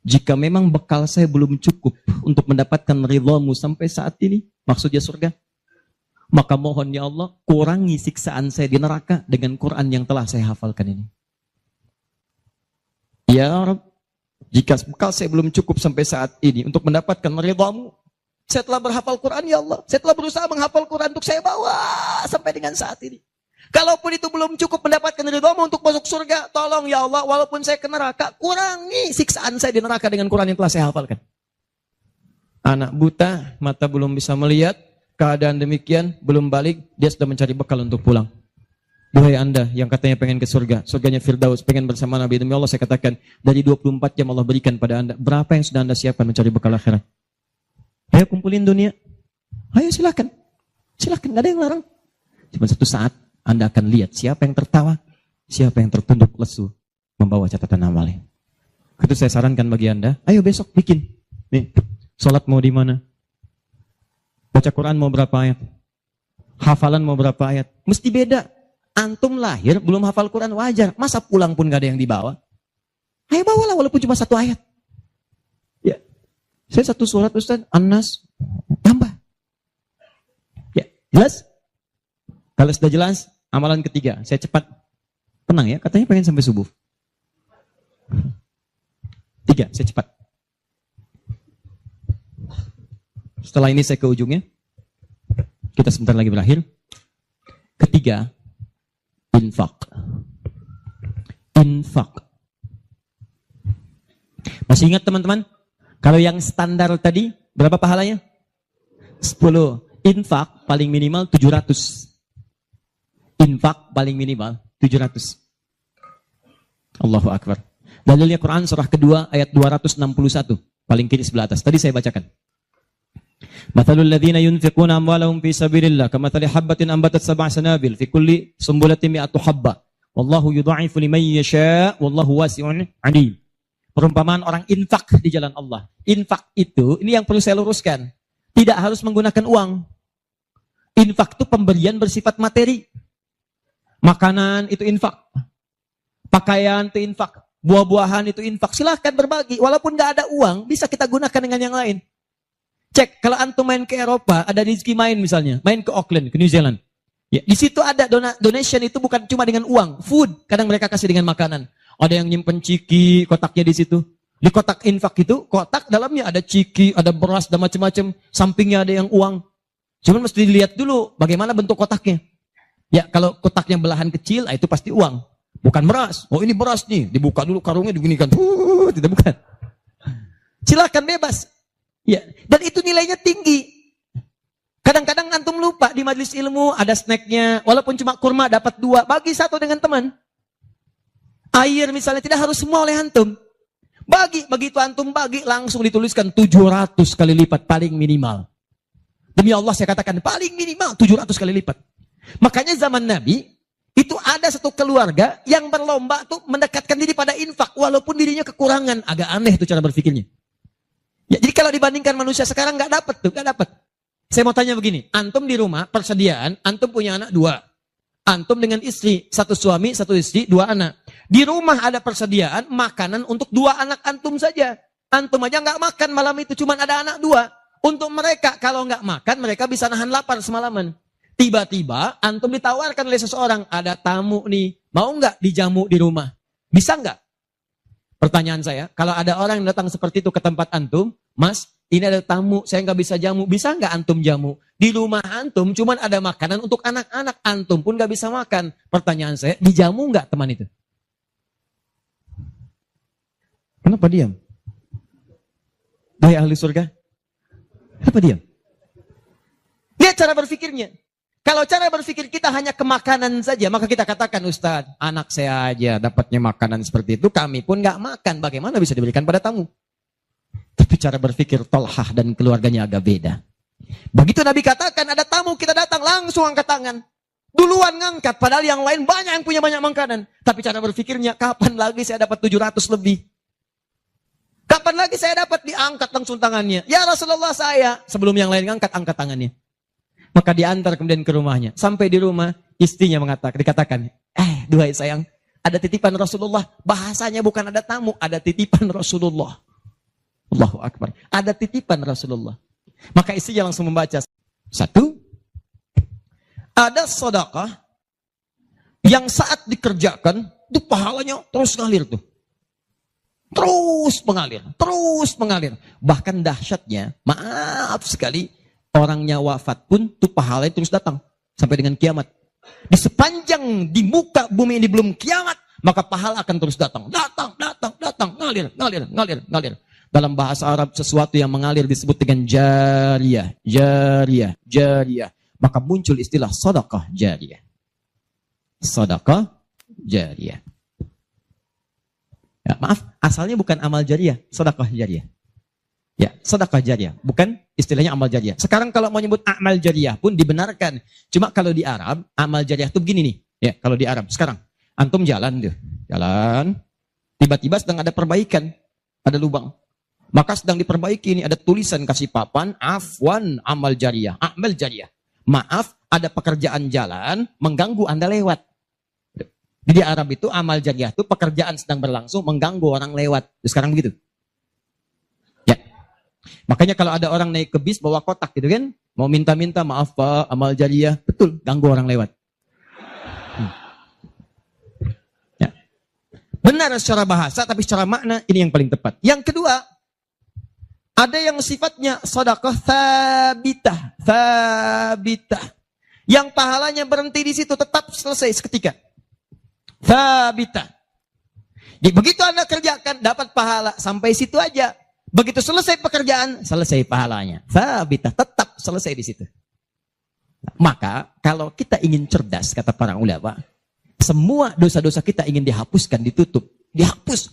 jika memang bekal saya belum cukup untuk mendapatkan ridhamu sampai saat ini, maksudnya surga, maka mohon ya Allah, kurangi siksaan saya di neraka dengan Quran yang telah saya hafalkan ini. Ya Rabb, jika bekal saya belum cukup sampai saat ini untuk mendapatkan ridhamu, saya telah berhafal Quran ya Allah. Saya telah berusaha menghafal Quran untuk saya bawa sampai dengan saat ini. Kalaupun itu belum cukup mendapatkan ridhamu untuk masuk surga, tolong ya Allah, walaupun saya ke neraka, kurangi siksaan saya di neraka dengan Quran yang telah saya hafalkan. Anak buta, mata belum bisa melihat, keadaan demikian, belum balik, dia sudah mencari bekal untuk pulang. Duhai Anda yang katanya pengen ke surga, surganya Firdaus, pengen bersama Nabi, demi Allah saya katakan, dari 24 jam Allah berikan pada Anda, berapa yang sudah Anda siapkan mencari bekal akhirat? Ayo kumpulin dunia. Ayo silakan. Silakan, gak ada yang larang. Cuma satu saat, Anda akan lihat siapa yang tertawa, siapa yang tertunduk lesu, membawa catatan amalnya. Itu saya sarankan bagi Anda, ayo besok bikin. Nih, sholat mau di mana? Baca Quran mau berapa ayat? Hafalan mau berapa ayat? Mesti beda. Antum lahir belum hafal Quran wajar. Masa pulang pun gak ada yang dibawa? Ayo bawalah walaupun cuma satu ayat. Ya, saya satu surat Ustaz, An-Nas, tambah. Ya, jelas? Kalau sudah jelas, amalan ketiga. Saya cepat. Tenang ya, katanya pengen sampai subuh. 3, saya cepat. Setelah ini saya ke ujungnya. Kita sebentar lagi berakhir. Ketiga, infak. Infak. Masih ingat teman-teman? Kalau yang standar tadi, berapa pahalanya? 10. Infak paling minimal 700. Infak paling minimal 700. Allahu Akbar. Dalilnya Quran surah kedua ayat 261. Paling kiri sebelah atas. Tadi saya bacakan. Mathalul ladzina yunfiquna amwalahum fi sabilillah kamathali habbatin ambatat sab'a sanabil fi kulli sumbulatin mi'atu habba. Wallahu yudha'ifu liman yasha' wallahu wasi'un 'alim. Perumpamaan orang infak di jalan Allah. Infak itu, ini yang perlu saya luruskan. Tidak harus menggunakan uang. Infak itu pemberian bersifat materi. Makanan itu infak. Pakaian itu infak. Buah-buahan itu infak. Silahkan berbagi. Walaupun nggak ada uang, bisa kita gunakan dengan yang lain. Cek, kalau antum main ke Eropa, ada rezeki main misalnya. Main ke Auckland, ke New Zealand. Ya, di situ ada donation itu bukan cuma dengan uang. Food, kadang mereka kasih dengan makanan. Ada yang nyimpen ciki, kotaknya di situ. Di kotak infak itu, kotak dalamnya ada ciki, ada beras, dan macam-macam. Sampingnya ada yang uang. Cuman mesti dilihat dulu bagaimana bentuk kotaknya. Ya, kalau kotaknya belahan kecil, itu pasti uang. Bukan beras. Oh, ini beras nih. Dibuka dulu karungnya, diginikan. Tidak, bukan. Silakan bebas. Ya, dan itu nilainya tinggi. Kadang-kadang antum lupa di majelis ilmu ada snacknya. Walaupun cuma kurma dapat 2, bagi 1 dengan teman. Air misalnya tidak harus semua oleh antum. Begitu antum bagi langsung dituliskan 700 kali lipat paling minimal. Demi Allah saya katakan paling minimal 700 kali lipat. Makanya zaman Nabi itu ada satu keluarga yang berlomba tuh mendekatkan diri pada infak walaupun dirinya kekurangan. Agak aneh tuh cara berpikirnya. Ya, jadi kalau dibandingkan manusia sekarang nggak dapat. Saya mau tanya begini, antum di rumah persediaan, antum punya anak 2. Antum dengan istri, 1 suami, 1 istri, 2 anak. Di rumah ada persediaan makanan untuk 2 anak antum saja. Antum aja nggak makan malam itu, cuma ada anak 2. Untuk mereka, kalau nggak makan, mereka bisa nahan lapar semalaman. Tiba-tiba, antum ditawarkan oleh seseorang, ada tamu nih, mau nggak dijamu di rumah? Bisa nggak? Pertanyaan saya, kalau ada orang yang datang seperti itu ke tempat antum, Mas, ini ada tamu, saya nggak bisa jamu. Bisa nggak antum jamu? Di rumah antum cuman ada makanan untuk anak-anak. Antum pun nggak bisa makan. Pertanyaan saya, dijamu nggak teman itu? Kenapa diam? Hai ahli surga. Kenapa diam? Lihat cara berpikirnya. Kalau cara berpikir kita hanya ke makanan saja, maka kita katakan, Ustaz, anak saya aja dapatnya makanan seperti itu, kami pun nggak makan. Bagaimana bisa diberikan pada tamu? Tapi cara berpikir Tolhah dan keluarganya agak beda. Begitu Nabi katakan ada tamu, kita datang langsung angkat tangan. Duluan ngangkat, padahal yang lain banyak yang punya banyak makanan. Tapi cara berpikirnya, kapan lagi saya dapat 700 lebih? Kapan lagi saya dapat diangkat langsung tangannya? Ya Rasulullah saya. Sebelum yang lain ngangkat, angkat tangannya. Maka diantar kemudian ke rumahnya. Sampai di rumah, istrinya dikatakan, duhai sayang, ada titipan Rasulullah. Bahasanya bukan ada tamu, ada titipan Rasulullah. Allahu Akbar. Ada titipan Rasulullah. Maka istrinya langsung membaca. 1, ada sedekah yang saat dikerjakan, itu pahalanya terus ngalir tuh. Terus mengalir. Bahkan dahsyatnya, maaf sekali, orangnya wafat pun tuh pahalanya terus datang. Sampai dengan kiamat. Di sepanjang di muka bumi ini belum kiamat, maka pahala akan terus datang. Datang, ngalir. Dalam bahasa Arab sesuatu yang mengalir disebut dengan jariyah. Maka muncul istilah sedekah jariyah. Sedekah jariyah. Ya, maaf, asalnya bukan amal jariyah, sedekah jariyah. Ya, sedekah jariyah, bukan istilahnya amal jariyah. Sekarang kalau mau nyebut amal jariyah pun dibenarkan. Cuma kalau di Arab, amal jariyah itu begini nih. Ya, kalau di Arab sekarang, antum jalan, tiba-tiba sedang ada perbaikan, ada lubang. Maka sedang diperbaiki ini, ada tulisan kasih papan, afwan amal jariyah, amal jariyah. Maaf, ada pekerjaan jalan mengganggu Anda lewat. Di Arab itu amal jariyah itu pekerjaan sedang berlangsung mengganggu orang lewat. Sekarang begitu. Ya. Makanya kalau ada orang naik ke bis bawa kotak gitu kan, mau minta-minta, maaf Pak, amal jariyah, betul, ganggu orang lewat. Benar secara bahasa, tapi secara makna ini yang paling tepat. Yang kedua, ada yang sifatnya sedekah tsabitah, tsabitah. Yang pahalanya berhenti di situ, tetap selesai seketika. Tsabitah. Jadi begitu Anda kerjakan, dapat pahala sampai situ aja. Begitu selesai pekerjaan, selesai pahalanya. Tsabitah, tetap selesai di situ. Maka kalau kita ingin cerdas, kata para ulama, semua dosa-dosa kita ingin dihapuskan, ditutup. Dihapus,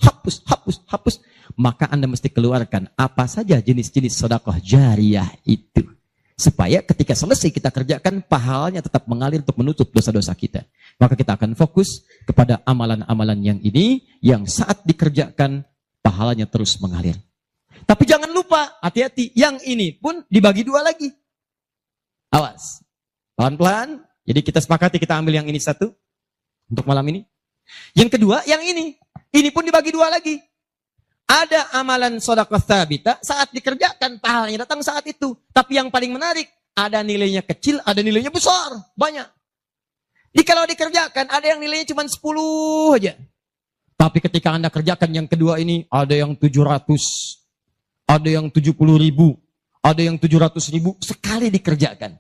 hapus. Maka Anda mesti keluarkan apa saja jenis-jenis sedekah jariyah itu. Supaya ketika selesai kita kerjakan, pahalanya tetap mengalir untuk menutup dosa-dosa kita. Maka kita akan fokus kepada amalan-amalan yang ini, yang saat dikerjakan, pahalanya terus mengalir. Tapi jangan lupa, hati-hati, yang ini pun dibagi dua lagi. Awas. Pelan-pelan, jadi kita sepakati kita ambil yang ini satu untuk malam ini. Yang kedua, yang ini pun dibagi dua lagi. Ada amalan sedekah tsabitah saat dikerjakan pahalanya datang saat itu. Tapi yang paling menarik, ada nilainya kecil, ada nilainya besar, banyak. Jadi kalau dikerjakan ada yang nilainya cuma 10 aja. Tapi ketika Anda kerjakan yang kedua ini, ada yang 700, ada yang 70.000, ada yang 700.000 sekali dikerjakan.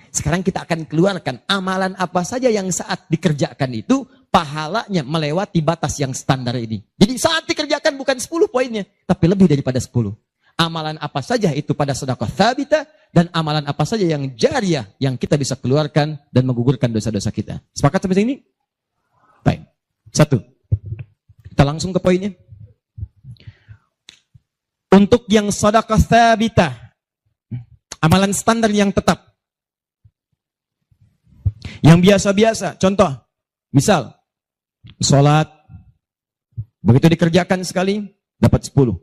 Sekarang kita akan keluarkan amalan apa saja yang saat dikerjakan itu pahalanya melewati batas yang standar ini. Jadi saat dikerjakan bukan 10 poinnya, tapi lebih daripada 10. Amalan apa saja itu pada sedekah tsabitah dan amalan apa saja yang jariyah yang kita bisa keluarkan dan menggugurkan dosa-dosa kita. Sepakat sampai sini? Baik. 1. Kita langsung ke poinnya. Untuk yang sedekah tsabitah, amalan standar yang tetap. Yang biasa-biasa, contoh, misal, sholat, begitu dikerjakan sekali, dapat 10.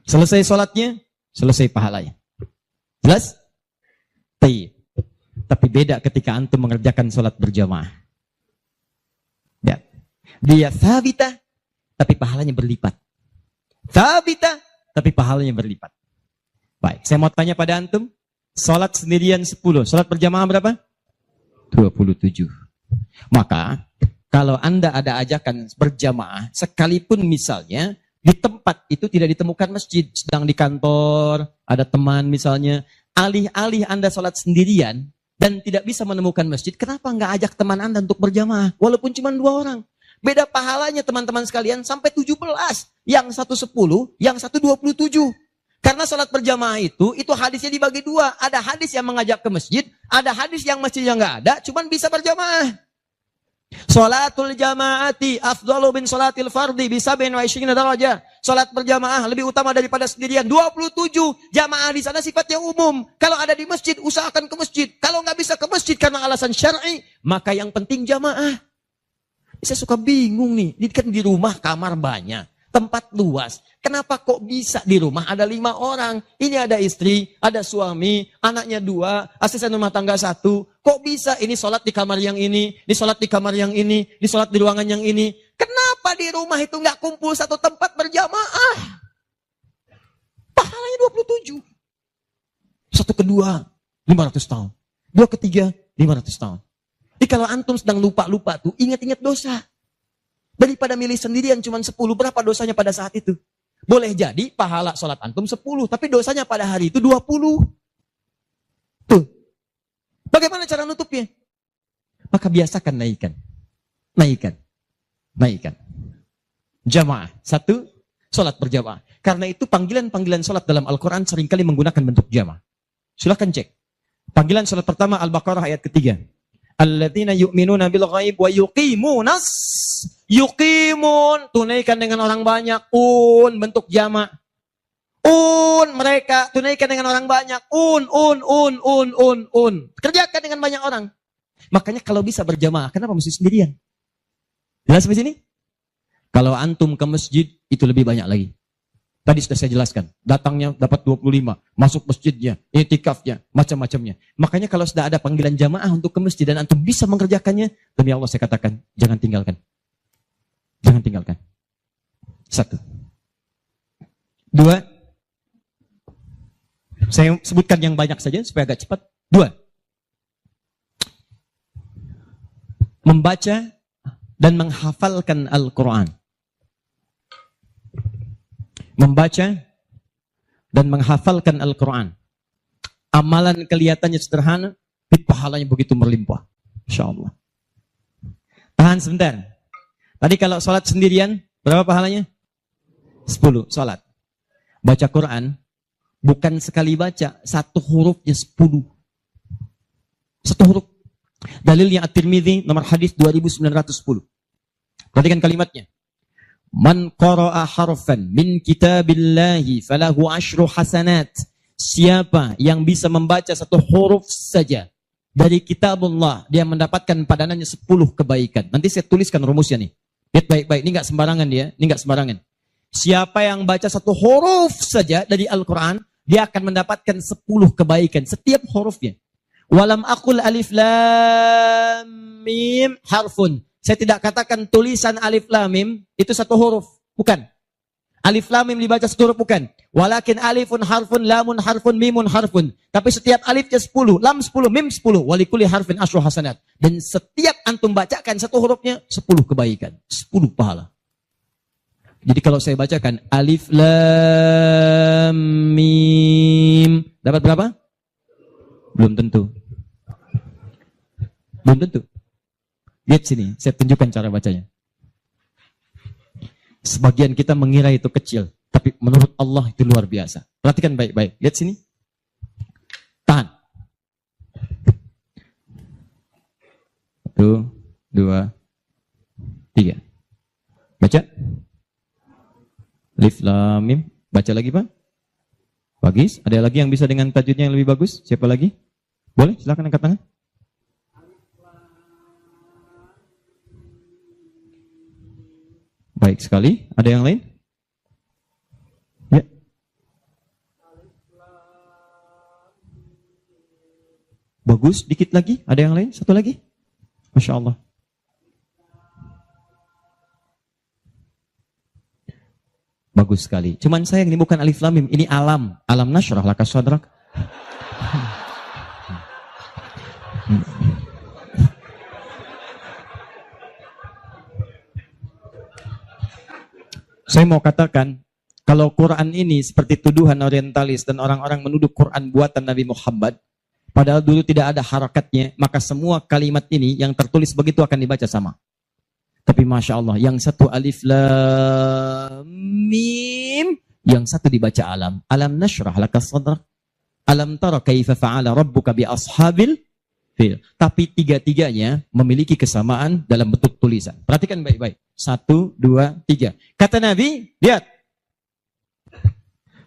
Selesai sholatnya, selesai pahalanya. Jelas? Tapi beda ketika antum mengerjakan sholat berjamaah. Ya. Dia tsabitah, tapi pahalanya berlipat. Tsabitah, tapi pahalanya berlipat. Baik, saya mau tanya pada antum, sholat sendirian 10, sholat berjamaah berapa? 27. Maka kalau Anda ada ajakan berjamaah, sekalipun misalnya di tempat itu tidak ditemukan masjid, sedang di kantor, ada teman misalnya, alih-alih Anda sholat sendirian dan tidak bisa menemukan masjid, kenapa nggak ajak teman Anda untuk berjamaah? Walaupun cuma 2 orang. Beda pahalanya teman-teman sekalian sampai 17. Yang satu 10, yang satu 27. Karena sholat berjamaah itu hadisnya dibagi 2. Ada hadis yang mengajak ke masjid, ada hadis yang masjidnya nggak ada, cuman bisa berjamaah. Sholatul jamaati afdalu bin sholatil fardi bisa bin wa isyrina darajah. Sholat berjamaah lebih utama daripada sendirian. 27 jamaah di sana sifatnya umum. Kalau ada di masjid, usahakan ke masjid. Kalau nggak bisa ke masjid karena alasan syar'i, maka yang penting jamaah. Saya suka bingung nih, ini kan di rumah kamar banyak, tempat luas. Kenapa kok bisa di rumah ada 5 orang? Ini ada istri, ada suami, anaknya 2, asisten rumah tangga 1. Kok bisa ini sholat di kamar yang ini sholat di kamar yang ini sholat di ruangan yang ini? Kenapa di rumah itu nggak kumpul satu tempat berjamaah? Pahalanya 27. Satu kedua, 500 tahun. 2 ketiga, 500 tahun. Jadi kalau antum sedang lupa-lupa tuh, ingat-ingat dosa. Daripada milih sendirian cuma 10, berapa dosanya pada saat itu? Boleh jadi pahala sholat antum 10, tapi dosanya pada hari itu 20. Tuh. Bagaimana cara nutupnya? Maka biasakan naikkan. Jamaah. 1, sholat berjamaah. Karena itu panggilan-panggilan sholat dalam Al-Quran seringkali menggunakan bentuk jamaah. Silahkan cek. Panggilan sholat pertama Al-Baqarah ayat ketiga. Alladzina yu'minuna bil ghaib wa yuqimunas. Yuqimun, tunaikan dengan orang banyak. Bentuk jama'. Mereka tunaikan dengan orang banyak. Kerjakan dengan banyak orang. Makanya kalau bisa berjamaah, kenapa mesti sendirian? Jelas sampai sini? Kalau antum ke masjid, itu lebih banyak lagi. Tadi sudah saya jelaskan, datangnya dapat 25, masuk masjidnya, i'tikafnya, macam-macamnya. Makanya kalau sudah ada panggilan jamaah untuk ke masjid dan antum bisa mengerjakannya, demi Allah saya katakan, jangan tinggalkan. Jangan tinggalkan. 1. 2. Saya sebutkan yang banyak saja supaya agak cepat. 2. Membaca dan menghafalkan Al-Quran. membaca dan menghafalkan Al-Quran. Amalan kelihatannya sederhana, tapi pahalanya begitu berlimpah. InsyaAllah. Tahan sebentar. Tadi kalau sholat sendirian, berapa pahalanya? 10 sholat. Baca Quran, bukan sekali baca, satu hurufnya 10. Satu huruf. Dalilnya At-Tirmidzi nomor hadis 2910. Perhatikan kalimatnya. Man qara'a harfan min kitabillahi falahu asyru hasanat. Siapa yang bisa membaca satu huruf saja dari kitabullah, dia mendapatkan padanannya 10 kebaikan. Nanti saya tuliskan rumusnya nih. Lihat baik-baik, ini enggak sembarangan dia, ini enggak sembarangan. Siapa yang baca satu huruf saja dari Al-Quran, dia akan mendapatkan 10 kebaikan setiap hurufnya. Walam aqul alif lam mim harfun. Saya tidak katakan tulisan alif lam mim itu satu huruf, bukan. Alif lam mim dibaca satu huruf, bukan. Walakin alifun harfun, lamun harfun, mimun harfun. Tapi setiap alifnya 10, lam 10, mim 10, walikuli harfin asyru hasanat. Dan setiap antum bacakan satu hurufnya 10 kebaikan, 10 pahala. Jadi kalau saya bacakan alif lam mim, dapat berapa? Belum tentu. Belum tentu. Lihat sini, saya tunjukkan cara bacanya. Sebagian kita mengira itu kecil, tapi menurut Allah itu luar biasa. Perhatikan baik-baik. Lihat sini. Tahan. 1, 2, 3. Baca. Alif lam mim. Baca lagi, Pak. Bagus. Ada lagi yang bisa dengan tajwidnya yang lebih bagus? Siapa lagi? Boleh, silakan angkat tangan. Baik sekali. Ada yang lain? Ya. Bagus. Dikit lagi. Ada yang lain? Satu lagi. Masya Allah. Bagus sekali. Cuman sayang ini bukan alif lam mim. Ini alam. Alam nasyrah laka sadrak. Saya mau katakan, kalau Quran ini seperti tuduhan orientalis dan orang-orang menuduh Quran buatan Nabi Muhammad, padahal dulu tidak ada harakatnya, maka semua kalimat ini yang tertulis begitu akan dibaca sama. Tapi Masya Allah, yang satu alif lam mim, yang satu dibaca alam. Alam nasyrah laka sadrak. Alam tara kaifa fa'ala rabbuka bi ashabil fil. Tapi tiga-tiganya memiliki kesamaan dalam bentuk tulisan. Perhatikan baik-baik. 1, 2, 3. Kata Nabi, lihat.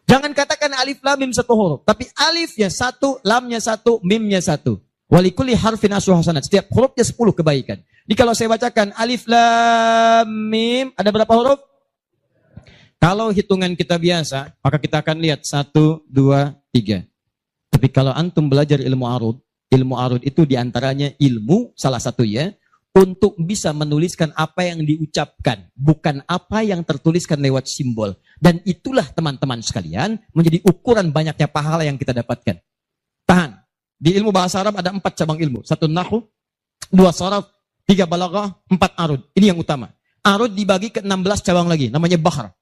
Jangan katakan alif lam mim satu huruf, tapi alifnya satu, lamnya satu, mimnya satu. Walikuli harfin asyru hasanat. Setiap hurufnya 10 kebaikan. Jadi kalau saya bacakan alif lam mim, ada berapa huruf? Kalau hitungan kita biasa, maka kita akan lihat 1, 2, 3. Tapi kalau antum belajar ilmu arud itu diantaranya ilmu salah satu ya, untuk bisa menuliskan apa yang diucapkan, bukan apa yang tertuliskan lewat simbol. Dan itulah teman-teman sekalian menjadi ukuran banyaknya pahala yang kita dapatkan. Tahan. Di ilmu bahasa Arab ada 4 cabang ilmu. 1 nahwu, 2 sharaf, 3 balaghah, 4 arud. Ini yang utama. Arud dibagi ke 16 cabang lagi, namanya bahar.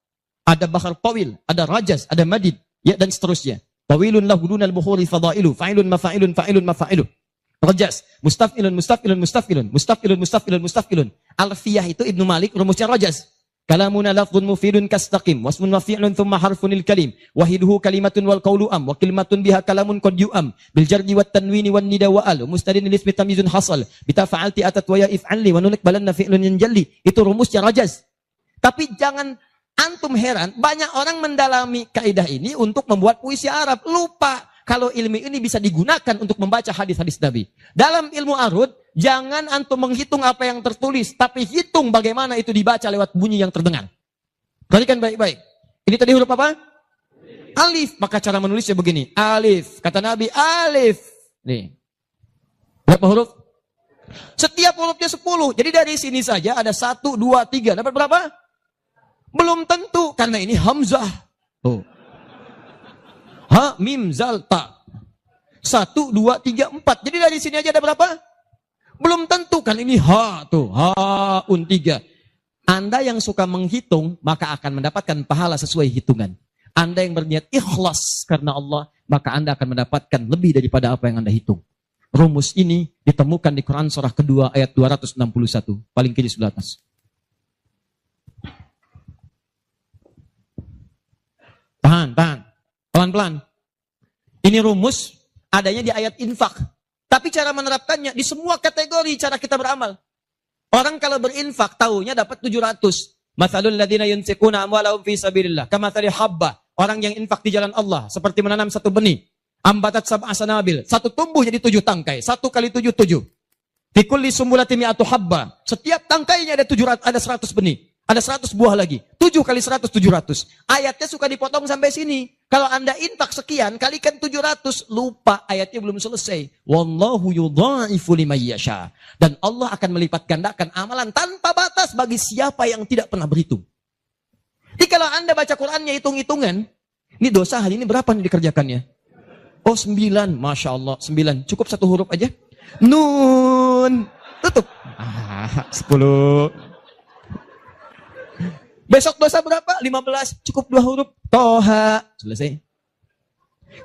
Ada bahar tawil, ada rajaz, ada madid, ya, dan seterusnya. Tawilun lahu dunal bukhuri fadailu, fa'ilun mafa'ilun, fa'ilun mafa'ilun. Rajaz, mustaf'ilun, mustaf'ilun, mustaf'ilun, mustaf'ilun, mustaf'ilun, mustaf'ilun. Alfiyah itu Ibnu Malik, rumusnya rajaz. Kalamuna lafdhun mufidun kastaqim, wasmun mafi'lun thumma harfunil kalim, wahiduhu kalimatun wal qawlu am, wa kalimatun biha kalamun qad yu'am, bil jardi wat tanwini wan nida wa al, mustadin lismi tamyizun hasal, bita fa'alti atat wa ya if'alli, wa nulik balanna fi'lun yanjalli. Itu rumusnya rajaz. Tapi jangan antum heran, banyak orang mendalami kaidah ini untuk membuat puisi Arab. Lupa kalau ilmu ini bisa digunakan untuk membaca hadis-hadis Nabi. Dalam ilmu arud, jangan antum menghitung apa yang tertulis, tapi hitung bagaimana itu dibaca lewat bunyi yang terdengar. Perhatikan baik-baik. Ini tadi huruf apa? Alif. Maka cara menulisnya begini. Alif. Kata Nabi, alif. Nih. Berapa huruf? Setiap hurufnya 10. Jadi dari sini saja ada 1, 2, 3. Dapat berapa? Belum tentu. Karena ini hamzah. Oh. Ha, mim, zal, ta. 1, 2, 3, 4. Jadi dari sini aja ada berapa? Belum tentu kan ini ha tuh. Ha, un 3. Anda yang suka menghitung, maka akan mendapatkan pahala sesuai hitungan. Anda yang berniat ikhlas karena Allah, maka Anda akan mendapatkan lebih daripada apa yang Anda hitung. Rumus ini ditemukan di Quran surah kedua ayat 261. Paling kiri sebelah atas. Tahan. Pelan-pelan. Ini rumus adanya di ayat infak. Tapi cara menerapkannya di semua kategori cara kita beramal. Orang kalau berinfak tahunya dapat 700. Matsalul ladzina yunfiquna amwalahum fi sabilillah kamatsali habba. Orang yang infak di jalan Allah seperti menanam satu benih. Ambatat sab'a sanabil. Satu tumbuh jadi 7 tangkai. 1 kali 7, 7. Fi kulli sumbulatin mi'atu habba. Setiap tangkainya ada 100 benih. Ada 100 buah lagi. 7 kali 100, 700. Ayatnya suka dipotong sampai sini. Kalau Anda infak sekian, kalikan 700. Lupa, ayatnya belum selesai. Wallahu yudha'ifu liman yasha. Dan Allah akan melipat gandakan amalan tanpa batas bagi siapa yang tidak pernah berhitung. Jadi kalau Anda baca Qurannya hitung-hitungan, ini dosa hari ini berapa nih dikerjakannya? Oh 9, Masya Allah 9. Cukup 1 huruf aja. Nun. Tutup. 10. Besok dosa berapa? 15. Cukup 2 huruf. Toha. Selesai.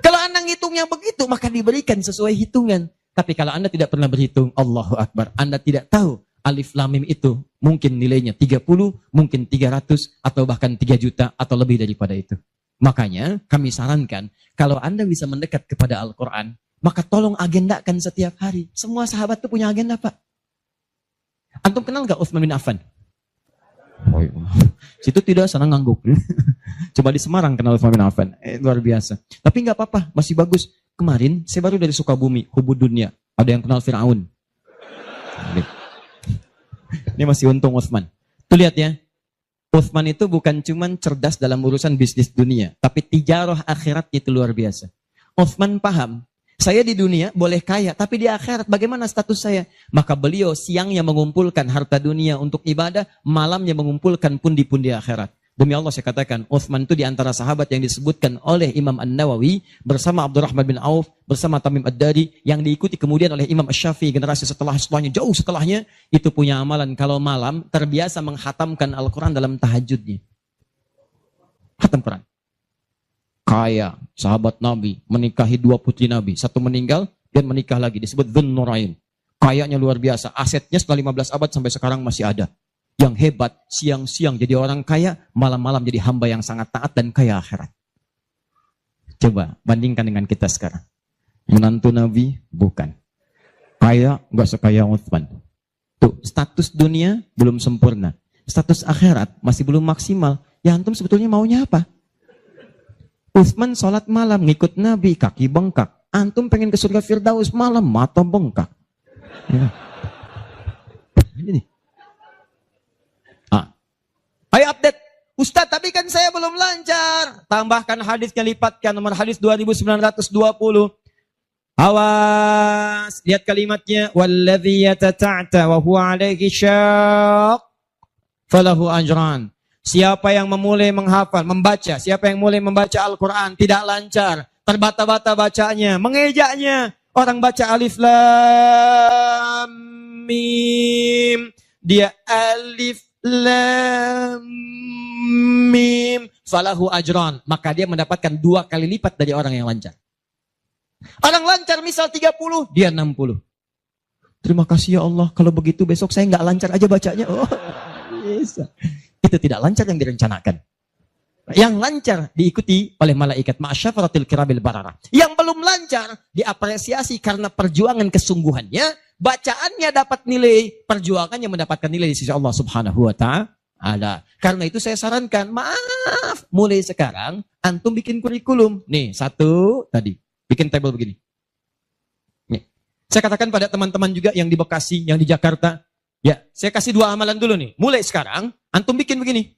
Kalau Anda ngitungnya begitu, maka diberikan sesuai hitungan. Tapi kalau Anda tidak pernah berhitung, Allahu Akbar. Anda tidak tahu alif lam mim itu mungkin nilainya 30, mungkin 300, atau bahkan 3 juta, atau lebih daripada itu. Makanya kami sarankan, kalau Anda bisa mendekat kepada Al-Quran, maka tolong agendakan setiap hari. Semua sahabat itu punya agenda, Pak. Antum kenal gak Utsman bin Affan? Oh, iya. Situ tidak, sana ngangguk. Coba di Semarang kenal Utsman bin Affan. Luar biasa. Tapi nggak apa-apa, masih bagus. Kemarin saya baru dari Sukabumi, Hubud Dunia. Ada yang kenal Fir'aun. Ini masih untung Utsman. Tuh lihat ya. Utsman itu bukan cuman cerdas dalam urusan bisnis dunia, tapi tijarah akhiratnya itu luar biasa. Utsman paham, saya di dunia boleh kaya, tapi di akhirat bagaimana status saya? Maka beliau siangnya mengumpulkan harta dunia untuk ibadah, malamnya mengumpulkan pundi-pundi akhirat. Demi Allah saya katakan, Utsman itu di antara sahabat yang disebutkan oleh Imam An-Nawawi bersama Abdurrahman bin Auf, bersama Tamim Ad-Dari, yang diikuti kemudian oleh Imam Asy-Syafi'i generasi setelahnya, jauh setelahnya, itu punya amalan kalau malam terbiasa menghatamkan Al-Quran dalam tahajudnya. Khatam Quran. Kaya, sahabat Nabi, menikahi 2 putri Nabi. Satu meninggal, dan menikah lagi. Disebut Dzun Nurain. Kayanya luar biasa. Asetnya setelah 15 abad sampai sekarang masih ada. Yang hebat, siang-siang jadi orang kaya, malam-malam jadi hamba yang sangat taat dan kaya akhirat. Coba, bandingkan dengan kita sekarang. Menantu Nabi, bukan. Kaya, nggak sekaya Utsman. Tuh, status dunia belum sempurna. Status akhirat masih belum maksimal. Ya antum sebetulnya maunya apa? Utsman sholat malam, ngikut Nabi, kaki bengkak. Antum pengen ke surga Firdaus malam, mata bengkak. Ya. Ini. Ayo update. Ustaz, tapi kan saya belum lancar. Tambahkan hadisnya, lipatkan. Nomor hadis 2920. Awas. Lihat kalimatnya. Walladhi yatata'ta wa huwa alaihi syaq. Falahu ajran. Siapa yang memulai menghafal, membaca. Siapa yang mulai membaca Al-Quran. Tidak lancar. Terbata-bata bacanya. Mengejaknya. Orang baca alif lam mim. Dia alif lam mim falahu ajran, maka dia mendapatkan 2 kali lipat dari orang yang lancar. Orang lancar misal 30, dia 60. Terima kasih ya Allah, kalau begitu besok saya nggak lancar aja bacanya. Oh, bisa. Itu tidak lancar yang direncanakan. Yang lancar diikuti oleh malaikat ma'asyafaratil kirabil barara. Yang belum lancar diapresiasi karena perjuangan kesungguhannya. Bacaannya dapat nilai, perjuangannya mendapatkan nilai di sisi Allah Subhanahu wa ta'ala. Karena itu saya sarankan, maaf, mulai sekarang antum bikin kurikulum. Nih, 1 tadi, bikin tabel begini. Nih. Saya katakan pada teman-teman juga yang di Bekasi, yang di Jakarta, ya, saya kasih 2 amalan dulu nih. Mulai sekarang antum bikin begini.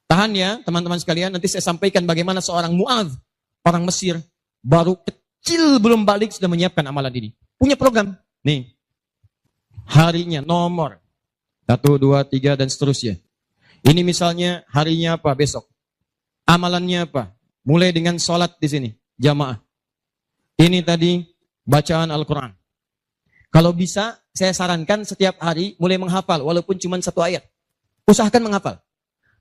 Tahan ya, teman-teman sekalian, nanti saya sampaikan bagaimana seorang Mu'adz, orang Mesir, baru kecil belum balik sudah menyiapkan amalan ini. Punya program. Nih. Harinya, nomor. 1, 2, 3, dan seterusnya. Ini misalnya harinya apa besok. Amalannya apa? Mulai dengan sholat di sini. Jamaah. Ini tadi bacaan Al-Quran. Kalau bisa, saya sarankan setiap hari mulai menghafal. Walaupun cuma 1 ayat. Usahakan menghafal.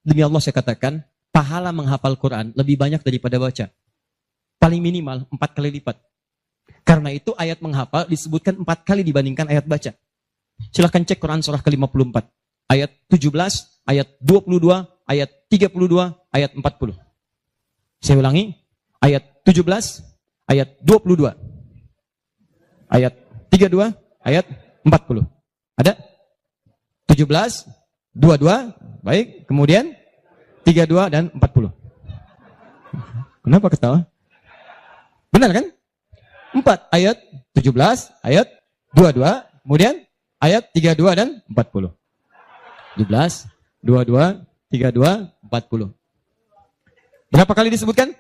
Demi Allah saya katakan, pahala menghafal Quran lebih banyak daripada baca. Paling minimal 4 kali lipat. Karena itu ayat menghafal disebutkan 4 kali dibandingkan ayat baca. Silahkan cek Quran surah ke-54. Ayat 17, ayat 22, ayat 32, ayat 40. Saya ulangi. Ayat 17, ayat 22. Ayat 32, ayat 40. Ada? 17, 22, baik. Kemudian 32 dan 40. Kenapa ketawa? Benar kan? 4 ayat 17, ayat 22, kemudian ayat 32 dan 40. 17, 22, 32, 40. Berapa kali disebutkan?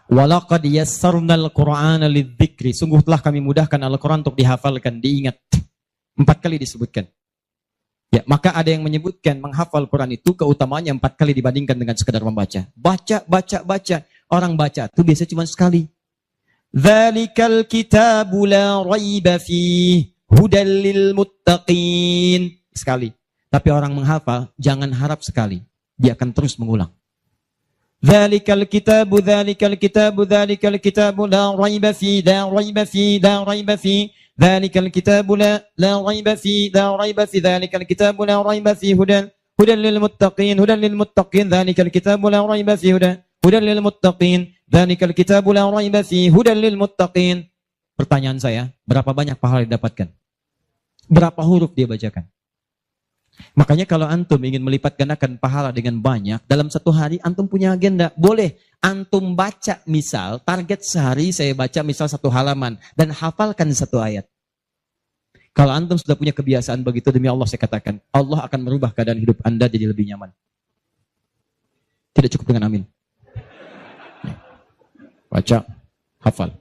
Walaqad yassarnal Qur'ana lidzikri. Sungguh telah kami mudahkan Al-Quran untuk dihafalkan, diingat. 4 kali disebutkan. Ya, maka ada yang menyebutkan menghafal Quran itu keutamaannya 4 kali dibandingkan dengan sekedar membaca. Baca. Orang baca itu biasanya cuma sekali. Dzalikal kitabu la raiba fihi hudal lil muttaqin. Sekali. Tapi orang menghafal jangan harap sekali. Dia akan terus mengulang. Dzalikal kitabu la raiba fihi la raiba fihi. Dzalikal kitabu la raiba fihi dzalikal kitabu la raiba fihi hudan lil muttaqin dzalikal kitabu la raiba fihi hudan lil muttaqin dzalikal kitabu la raiba fihi hudan lil muttaqin. Pertanyaan saya, berapa banyak pahala didapatkan? Berapa huruf dia bacakan? Makanya kalau antum ingin melipat gandakan pahala dengan banyak, dalam satu hari antum punya agenda. Boleh antum baca, misal target sehari saya baca misal 1 halaman dan hafalkan 1 ayat. Kalau antum sudah punya kebiasaan begitu, demi Allah saya katakan, Allah akan merubah keadaan hidup anda jadi lebih nyaman. Tidak cukup dengan amin. Baca, hafal.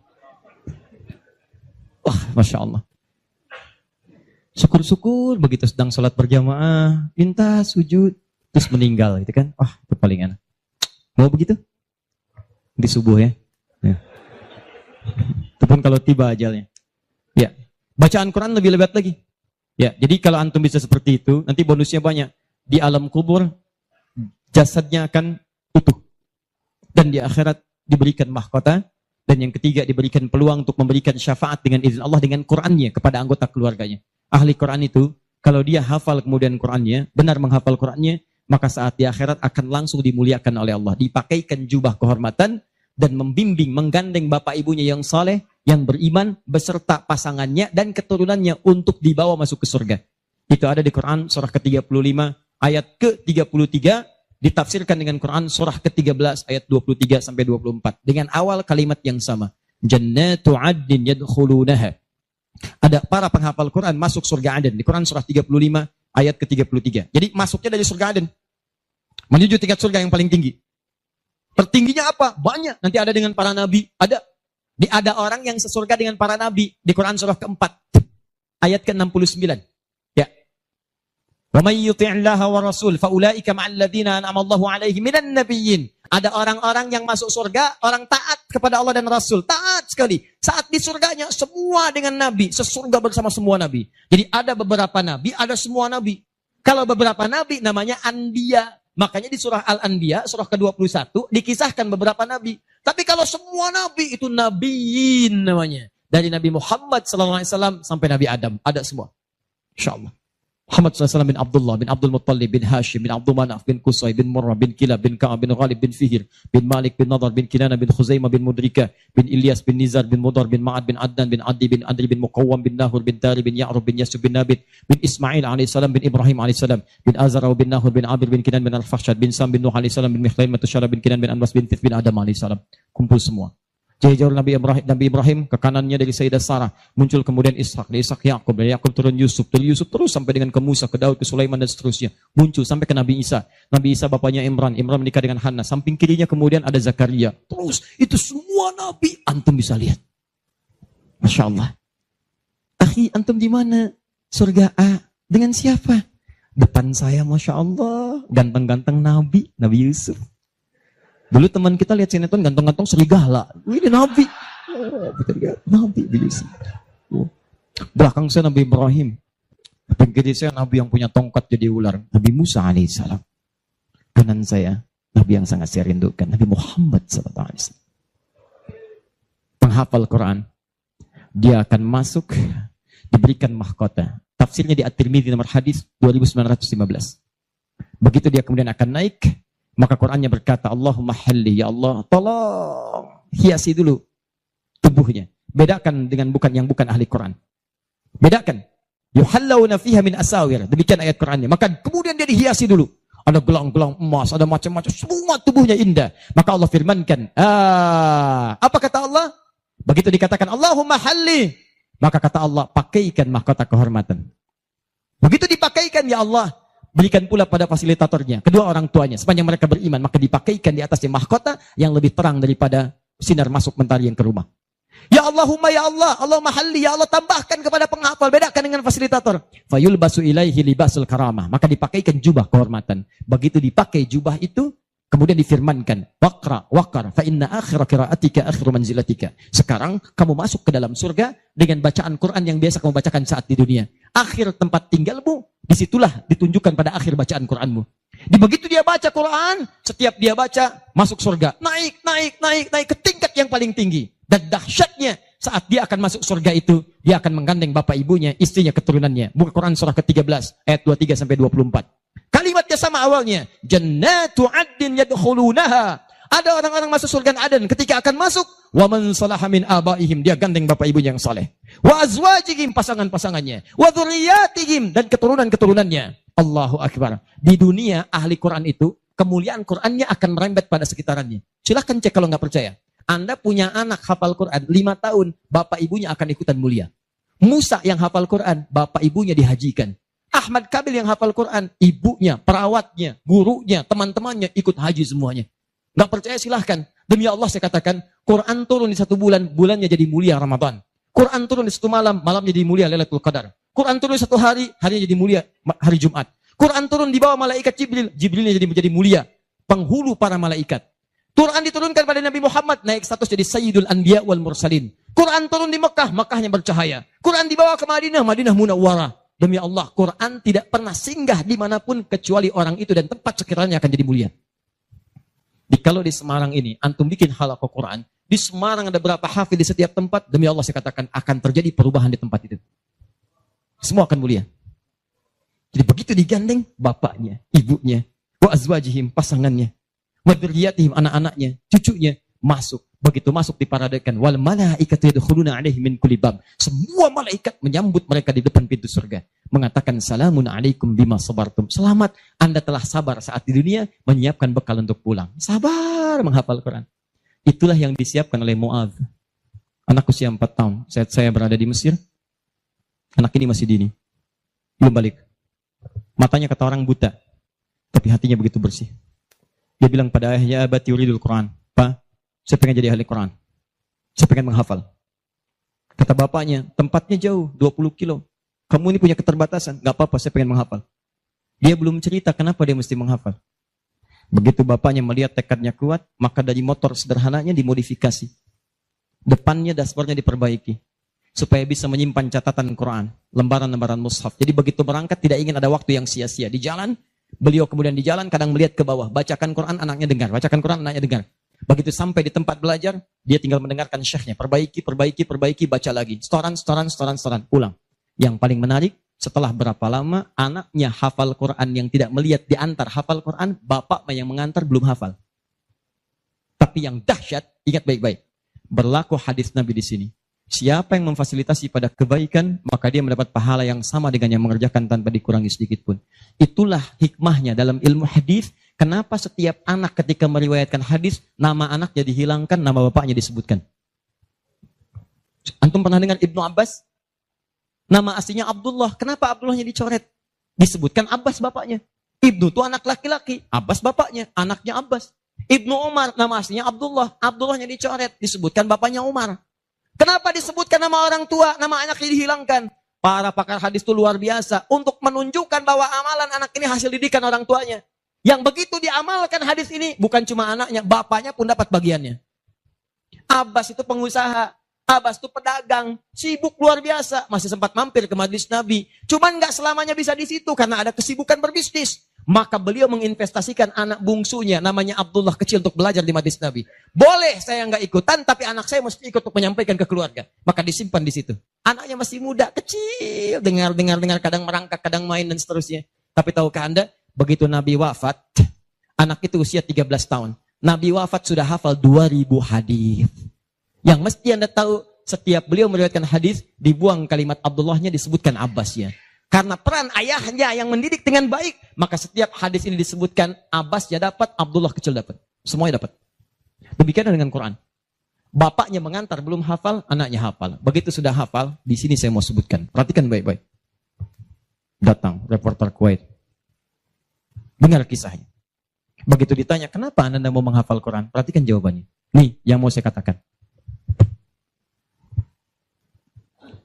Wah, Masya Allah. Syukur-syukur begitu sedang sholat berjamaah, minta sujud, terus meninggal, gitu kan? Wah, itu paling enak. Mau begitu? Di subuh ya. Itu pun kalau tiba ajalnya. Ya, bacaan Quran lebih lebat lagi. Ya, jadi kalau antum bisa seperti itu, nanti bonusnya banyak. Di alam kubur, jasadnya akan utuh. Dan di akhirat diberikan mahkota. Dan yang ketiga diberikan peluang untuk memberikan syafaat dengan izin Allah dengan Qurannya kepada anggota keluarganya. Ahli Quran itu, kalau dia hafal kemudian Qurannya, benar menghafal Qurannya, maka saat di akhirat akan langsung dimuliakan oleh Allah. Dipakaikan jubah kehormatan dan membimbing, menggandeng bapak ibunya yang saleh, yang beriman, beserta pasangannya dan keturunannya untuk dibawa masuk ke surga. Itu ada di Quran surah ke-35 ayat ke-33, ditafsirkan dengan Quran surah ke-13 ayat 23 sampai 24 dengan awal kalimat yang sama. Jannatu 'adnin yadkhulunaha. Ada para penghafal Quran masuk surga Aden di Quran surah 35 ayat ke-33. Jadi masuknya dari surga Aden menuju tingkat surga yang paling tinggi. Tertingginya apa? Banyak. Nanti ada dengan para nabi. Ada orang yang sesurga dengan para nabi di Quran surah ke-4 ayat ke-69. Ya. Wa may yuti'illaha wa rasul fa ulaika ma'al ladzina an'ama Allahu 'alaihim minan nabiyyin. Ada orang-orang yang masuk surga, orang taat kepada Allah dan Rasul. Taat sekali. Saat di surganya, semua dengan Nabi. Sesurga bersama semua Nabi. Jadi ada beberapa Nabi, ada semua Nabi. Kalau beberapa Nabi, namanya Anbiya. Makanya di surah Al-Anbiya, surah ke-21, dikisahkan beberapa Nabi. Tapi kalau semua Nabi, itu Nabiyin namanya. Dari Nabi Muhammad SAW sampai Nabi Adam. Ada semua. InsyaAllah. Muhammad SAW bin Abdullah, bin Abdul Muttalib, bin Hashim, bin Abdul Manaf, bin Qusay, bin Murrah, bin Kilab, bin Ka'ab, bin Ghalib, bin Fihir, bin Malik, bin Nadar, bin Kinana, bin Khuzaimah, bin Mudrika, bin Ilyas, bin Nizar, bin Mudar, bin Ma'ad, bin Adnan, bin Adi, bin Adri, bin Muqawwam, bin Nahur, bin Tari, bin Ya'rub, bin Yasub, bin Nabit, bin Ismail AS, bin Ibrahim AS, bin Azara, bin Nahur, bin Abir, bin Kinan, bin Al-Fahsyad, bin Sam, bin Nuh AS, bin Mikhlaim, Matusyara, bin Kinan, bin Anbas, bin Tif, bin Adam AS. Kumpul semua. Jauh Nabi Ibrahim ke kanannya dari Sayyidah Sarah, muncul kemudian Ishak, dari Ishak Yakub, dari Yakub turun Yusuf, dari Yusuf terus sampai dengan ke Musa, ke Daud, ke Sulaiman dan seterusnya, muncul sampai ke Nabi Isa. Nabi Isa bapaknya Imran menikah dengan Hannah, samping kirinya kemudian ada Zakaria. Terus itu semua nabi antum bisa lihat. Masya Allah. Akhi, antum di mana? Surga A. Dengan siapa? Depan saya, Masya Allah, ganteng-ganteng Nabi Yusuf. Dulu teman kita lihat sinetron ganteng-ganteng serigala. Ini Nabi. Oh, Nabi Yusuf. Belakang saya Nabi Ibrahim. Kiri saya Nabi yang punya tongkat jadi ular, Nabi Musa alaihissalam. Kanan saya Nabi yang sangat saya rindukan, Nabi Muhammad sallallahu alaihi wasallam. Penghafal Quran, dia akan masuk, diberikan mahkota. Tafsirnya di At-Tirmidzi nomor hadis 2915. Begitu dia kemudian akan naik, maka Qurannya berkata, Allahumma halli, ya Allah, tolong hiasi dulu tubuhnya. Bedakan dengan yang bukan ahli Quran. Bedakan. Yuhallawna fiha min asawir. Demikian ayat Qurannya. Maka kemudian dia dihiasi dulu. Ada gelang-gelang emas, ada macam-macam. Semua tubuhnya indah. Maka Allah firmankan. Apa kata Allah? Begitu dikatakan, Allahumma halli. Maka kata Allah, pakaikan mahkota kehormatan. Begitu dipakaikan, ya Allah, berikan pula pada fasilitatornya, kedua orang tuanya. Sepanjang mereka beriman, maka dipakaikan di atasnya mahkota yang lebih terang daripada sinar masuk mentari yang ke rumah. Ya Allahumma ya Allah, Allahumma halli, ya Allah, tambahkan kepada penghafal, bedakan dengan fasilitator. Fayulbasu ilaihi libasul karamah, maka dipakaikan jubah kehormatan. Begitu dipakai jubah itu, kemudian difirmankan, waqar, fa inna akhira qiraatika akhiru manzilatika. Sekarang kamu masuk ke dalam surga dengan bacaan Quran yang biasa kamu bacakan saat di dunia. Akhir tempat tinggalmu, disitulah ditunjukkan pada akhir bacaan Quranmu. Di begitu dia baca Quran, setiap dia baca masuk surga, naik ke tingkat yang paling tinggi. Dan dahsyatnya saat dia akan masuk surga itu, dia akan menggandeng bapak ibunya, istrinya, keturunannya. Buka Quran surah ke-13 ayat 23 sampai 24. Kalimatnya sama awalnya, jannatu 'adnin yadkhulunaha. Ada orang-orang masuk surga Aden, ketika akan masuk, wa man salaha min abaihim, dia gandeng bapak ibunya yang saleh. Wa azwajihim, pasangan-pasangannya, wa dzurriyyatihim, dan keturunan-keturunannya. Allahu akbar. Di dunia ahli Quran itu kemuliaan Qurannya akan merembet pada sekitarannya. Silahkan cek kalau nggak percaya. Anda punya anak hafal Quran 5 tahun, bapak ibunya akan ikutan mulia. Musa yang hafal Quran, bapak ibunya dihajikan. Ahmad Kabil yang hafal Quran, ibunya, perawatnya, gurunya, teman-temannya ikut haji semuanya. Nggak percaya silahkan. Demi Allah saya katakan, Quran turun di 1 bulan, bulannya jadi mulia Ramadan. Quran turun di 1 malam, malamnya jadi mulia Lailatul Qadar. Quran turun di 1 hari, harinya jadi mulia hari Jumat. Quran turun di bawah malaikat Jibril, Jibrilnya jadi mulia, penghulu para malaikat. Quran diturunkan pada Nabi Muhammad, naik status jadi Sayyidul Anbiya wal Mursalin. Quran turun di Mekah, Mekahnya bercahaya. Quran dibawa ke Madinah, Madinah Munawwarah. Demi Allah, Quran tidak pernah singgah dimanapun kecuali orang itu dan tempat sekiranya akan jadi mulia. Kalau di Semarang ini, antum bikin halaqah Quran, di Semarang ada berapa hafid di setiap tempat, demi Allah saya katakan akan terjadi perubahan di tempat itu. Semua akan mulia. Jadi begitu digandeng, bapaknya, ibunya, wa azwajihim, pasangannya, wa dzurriyyatihim, anak-anaknya, cucunya, masuk. Begitu masuk diparadekan, wal malaikatu yadkhuluna 'alaihim min kulli bab. Semua malaikat menyambut mereka di depan pintu surga, mengatakan salamun 'alaikum bima sabartum. Selamat, Anda telah sabar saat di dunia, menyiapkan bekal untuk pulang. Sabar menghafal Quran. Itulah yang disiapkan oleh Mu'adz. Anak usia 4 tahun, saat saya berada di Mesir. Anak ini masih dini, belum balik. Matanya kata orang buta, tapi hatinya begitu bersih. Dia bilang pada ayahnya, abati yuridul Quran. Pak, saya pengen jadi ahli Quran. Saya pengen menghafal. Kata bapaknya, tempatnya jauh, 20 kilo. Kamu ini punya keterbatasan. Gak apa-apa, saya pengen menghafal. Dia belum cerita kenapa dia mesti menghafal. Begitu bapaknya melihat tekadnya kuat, maka dari motor sederhananya dimodifikasi. Depannya, dashboardnya diperbaiki. Supaya bisa menyimpan catatan Quran. Lembaran-lembaran mushaf. Jadi begitu berangkat, tidak ingin ada waktu yang sia-sia. Di jalan, beliau kemudian di jalan kadang melihat ke bawah. Bacakan Quran, anaknya dengar. Bacakan Quran, anaknya dengar. Begitu sampai di tempat belajar, dia tinggal mendengarkan syekhnya. Perbaiki, baca lagi. Setoran, ulang. Yang paling menarik, setelah berapa lama, anaknya hafal Quran yang tidak melihat diantar hafal Quran, bapak yang mengantar belum hafal. Tapi yang dahsyat, ingat baik-baik. Berlaku hadis Nabi di sini. Siapa yang memfasilitasi pada kebaikan, maka dia mendapat pahala yang sama dengan yang mengerjakan tanpa dikurangi sedikit pun. Itulah hikmahnya dalam ilmu hadis. Kenapa setiap anak ketika meriwayatkan hadis, nama anaknya dihilangkan, nama bapaknya disebutkan. Antum pernah dengar Ibnu Abbas? Nama aslinya Abdullah. Kenapa Abdullahnya dicoret? Disebutkan Abbas bapaknya. Ibnu itu anak laki-laki. Abbas bapaknya. Anaknya Abbas. Ibnu Umar, nama aslinya Abdullah. Abdullahnya dicoret. Disebutkan bapaknya Umar. Kenapa disebutkan nama orang tua, nama anaknya dihilangkan? Para pakar hadis itu luar biasa. Untuk menunjukkan bahwa amalan anak ini hasil didikan orang tuanya. Yang begitu diamalkan hadis ini, bukan cuma anaknya, bapaknya pun dapat bagiannya. Abbas itu pengusaha. Abbas tuh pedagang, sibuk luar biasa, masih sempat mampir ke majelis Nabi. Cuman nggak selamanya bisa di situ karena ada kesibukan berbisnis. Maka beliau menginvestasikan anak bungsunya, namanya Abdullah kecil, untuk belajar di majelis Nabi. Boleh saya nggak ikutan, tapi anak saya mesti ikut untuk menyampaikan ke keluarga. Maka disimpan di situ. Anaknya masih muda, kecil, dengar, kadang merangkak, kadang main dan seterusnya. Tapi tahukah Anda, begitu Nabi wafat, anak itu usia 13 tahun. Nabi wafat sudah hafal 2000 hadis. Yang mesti Anda tahu, setiap beliau meriwayatkan hadis, dibuang kalimat Abdullahnya, disebutkan Abbasnya. Karena peran ayahnya yang mendidik dengan baik, maka setiap hadis ini disebutkan Abbasnya dapat, Abdullah kecil dapat. Semuanya dapat. Demikian dengan Quran. Bapaknya mengantar, belum hafal, anaknya hafal. Begitu sudah hafal, di sini saya mau sebutkan. Perhatikan baik-baik. Datang reporter Kuwait. Dengar kisahnya. Begitu ditanya, kenapa Anda mau menghafal Quran? Perhatikan jawabannya. Nih, yang mau saya katakan.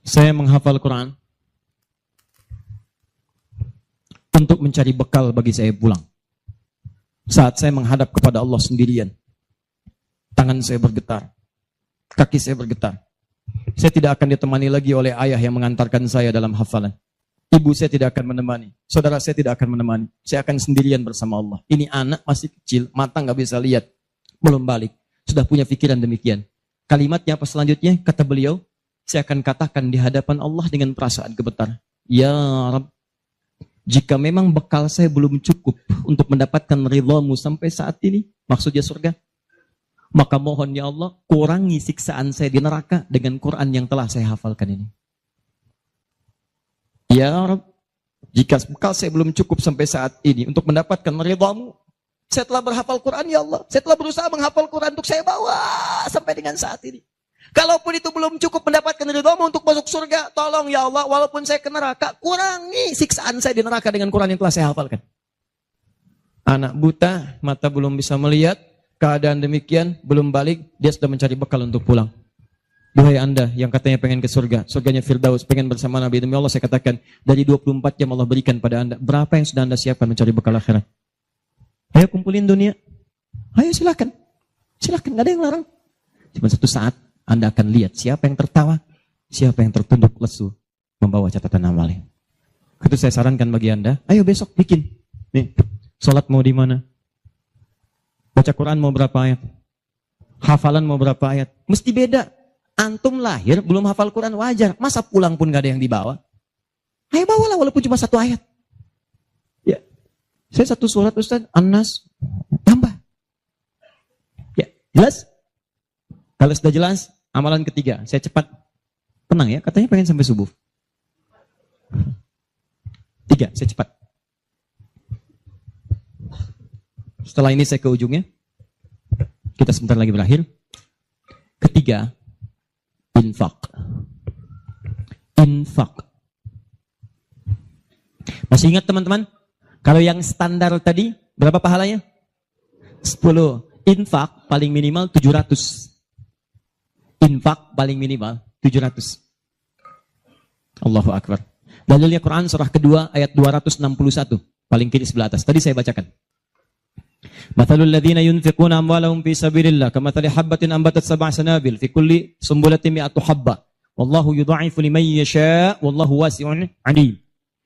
Saya menghafal Quran untuk mencari bekal bagi saya pulang. Saat saya menghadap kepada Allah sendirian, tangan saya bergetar, kaki saya bergetar. Saya tidak akan ditemani lagi oleh ayah yang mengantarkan saya dalam hafalan. Ibu saya tidak akan menemani, saudara saya tidak akan menemani. Saya akan sendirian bersama Allah. Ini anak masih kecil, mata nggak bisa lihat, belum balik, sudah punya pikiran demikian. Kalimatnya apa selanjutnya? Kata beliau, saya akan katakan di hadapan Allah dengan perasaan gemetar. Ya Rabb, jika memang bekal saya belum cukup untuk mendapatkan ridhamu sampai saat ini, maksudnya surga, maka mohon ya Allah, kurangi siksaan saya di neraka dengan Quran yang telah saya hafalkan ini. Ya Rabb, jika bekal saya belum cukup sampai saat ini untuk mendapatkan ridhamu, saya telah berhafal Quran ya Allah. Saya telah berusaha menghafal Quran untuk saya bawa sampai dengan saat ini. Kalaupun itu belum cukup mendapatkan ridhamu untuk masuk surga, tolong ya Allah, walaupun saya ke neraka, kurangi siksaan saya di neraka dengan Quran yang telah saya hafalkan. Anak buta, mata belum bisa melihat, keadaan demikian, belum balik, dia sudah mencari bekal untuk pulang. Duhai Anda yang katanya pengen ke surga, surganya Firdaus, pengen bersama Nabi, demi Allah saya katakan, dari 24 jam Allah berikan pada Anda, berapa yang sudah Anda siapkan mencari bekal akhirat? Ayo kumpulin dunia. Ayo silakan. Silakan, gak ada yang larang. Cuma satu saat, Anda akan lihat siapa yang tertawa, siapa yang tertunduk lesu, membawa catatan amalnya. Itu saya sarankan bagi Anda, ayo besok bikin. Nih, sholat mau di mana? Baca Quran mau berapa ayat? Hafalan mau berapa ayat? Mesti beda. Antum lahir, belum hafal Quran wajar. Masa pulang pun gak ada yang dibawa? Ayo bawalah walaupun cuma satu ayat. Ya, saya satu surat Ustaz, An-Nas, tambah. Ya, jelas? Kalau sudah jelas, amalan ketiga, saya cepat. Tenang ya, katanya pengen sampai subuh. 3, saya cepat. Setelah ini saya ke ujungnya. Kita sebentar lagi berakhir. Ketiga, infak. Infak. Masih ingat teman-teman? Kalau yang standar tadi, berapa pahalanya? 10. Infak paling minimal 700. Infak paling minimal 700. Allahu Akbar. Dalilnya Quran surah kedua ayat 261. Paling kiri sebelah atas. Tadi saya bacakan. Mathalul ladzina yunfiquna amwalahum fi sabilillah kamathali habbatin ambatat sab'a sanabil fi kulli sumbulatin mi'atu habba. Wallahu yudha'ifu liman yasha' wallahu wasi'un 'alim.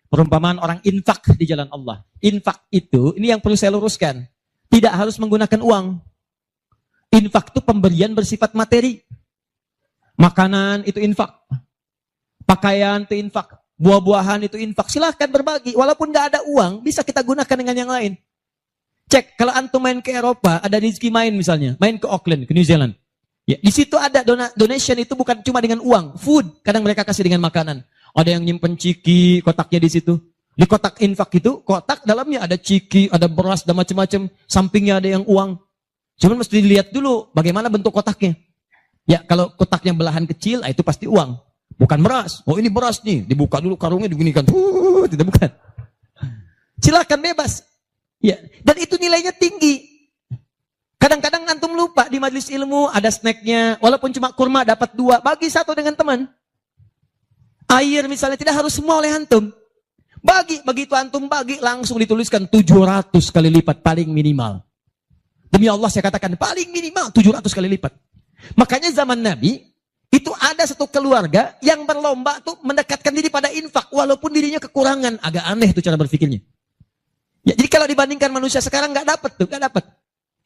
Perumpamaan orang infak di jalan Allah. Infak itu, ini yang perlu saya luruskan. Tidak harus menggunakan uang. Infak itu pemberian bersifat materi. Makanan itu infak. Pakaian itu infak. Buah-buahan itu infak. Silahkan berbagi. Walaupun gak ada uang, bisa kita gunakan dengan yang lain. Cek, kalau antum main ke Eropa, ada rezeki main misalnya. Main ke Auckland, ke New Zealand. Ya, di situ ada donation itu bukan cuma dengan uang. Food, kadang mereka kasih dengan makanan. Ada yang nyimpen ciki, kotaknya di situ. Di kotak infak itu, kotak dalamnya ada ciki, ada beras, dan macam-macam. Sampingnya ada yang uang. Cuman mesti dilihat dulu bagaimana bentuk kotaknya. Ya, kalau kotaknya belahan kecil, itu pasti uang. Bukan beras. Oh ini beras nih. Dibuka dulu karungnya, digunikan. Tidak bukan. Silakan bebas. Ya, dan itu nilainya tinggi. Kadang-kadang antum lupa di majelis ilmu ada snacknya. Walaupun cuma kurma dapat 2. Bagi 1 dengan teman. Air misalnya tidak harus semua oleh antum. Bagi, begitu antum bagi langsung dituliskan 700 kali lipat paling minimal. Demi Allah saya katakan paling minimal 700 kali lipat. Makanya zaman Nabi, Itu ada satu keluarga yang berlomba tuh mendekatkan diri pada infak, walaupun dirinya kekurangan. Agak aneh tuh cara berpikirnya. Ya, jadi kalau dibandingkan manusia sekarang nggak dapat tuh, nggak dapat.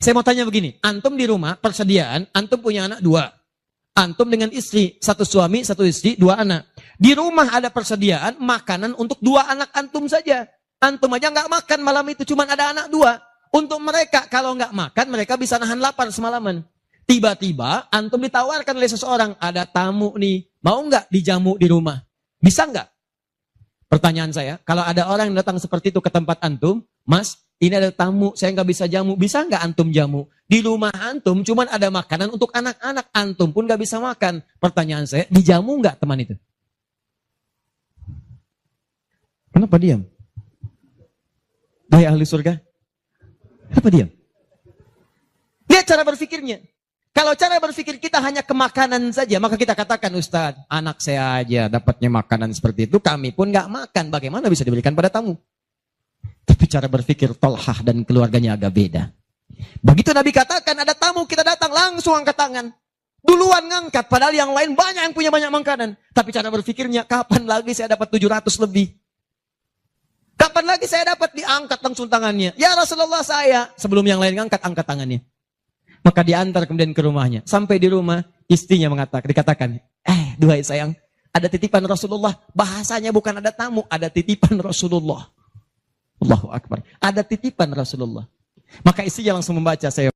Saya mau tanya begini, antum di rumah persediaan, antum punya anak 2. Antum dengan istri, 1 suami, 1 istri, 2 anak. Di rumah ada persediaan makanan untuk 2 anak antum saja. Antum aja nggak makan malam itu, cuma ada anak 2. Untuk mereka, kalau nggak makan, mereka bisa nahan lapar semalaman. Tiba-tiba, antum ditawarkan oleh seseorang, ada tamu nih, mau nggak dijamu di rumah? Bisa nggak? Pertanyaan saya, kalau ada orang yang datang seperti itu ke tempat antum, Mas, ini ada tamu, saya nggak bisa jamu, bisa nggak antum jamu? Di rumah antum cuma ada makanan untuk anak-anak, antum pun nggak bisa makan. Pertanyaan saya, dijamu nggak teman itu? Kenapa diam? Hai ahli surga, kenapa diam? Lihat cara berpikirnya. Kalau cara berpikir kita hanya ke makanan saja, maka kita katakan, Ustaz, anak saya aja dapatnya makanan seperti itu, kami pun nggak makan. Bagaimana bisa diberikan pada tamu? Tapi cara berpikir Tolhah dan keluarganya agak beda. Begitu Nabi katakan, ada tamu, kita datang, langsung angkat tangan. Duluan ngangkat, padahal yang lain banyak yang punya banyak makanan. Tapi cara berpikirnya, kapan lagi saya dapat 700 lebih? Kapan lagi saya dapat diangkat langsung tangannya? Ya Rasulullah saya. Sebelum yang lain ngangkat, angkat tangannya. Maka diantar kemudian ke rumahnya. Sampai di rumah, istrinya dikatakan, duhai sayang, ada titipan Rasulullah. Bahasanya bukan ada tamu, ada titipan Rasulullah. Allahu Akbar. Ada titipan Rasulullah. Maka istrinya langsung membaca, saya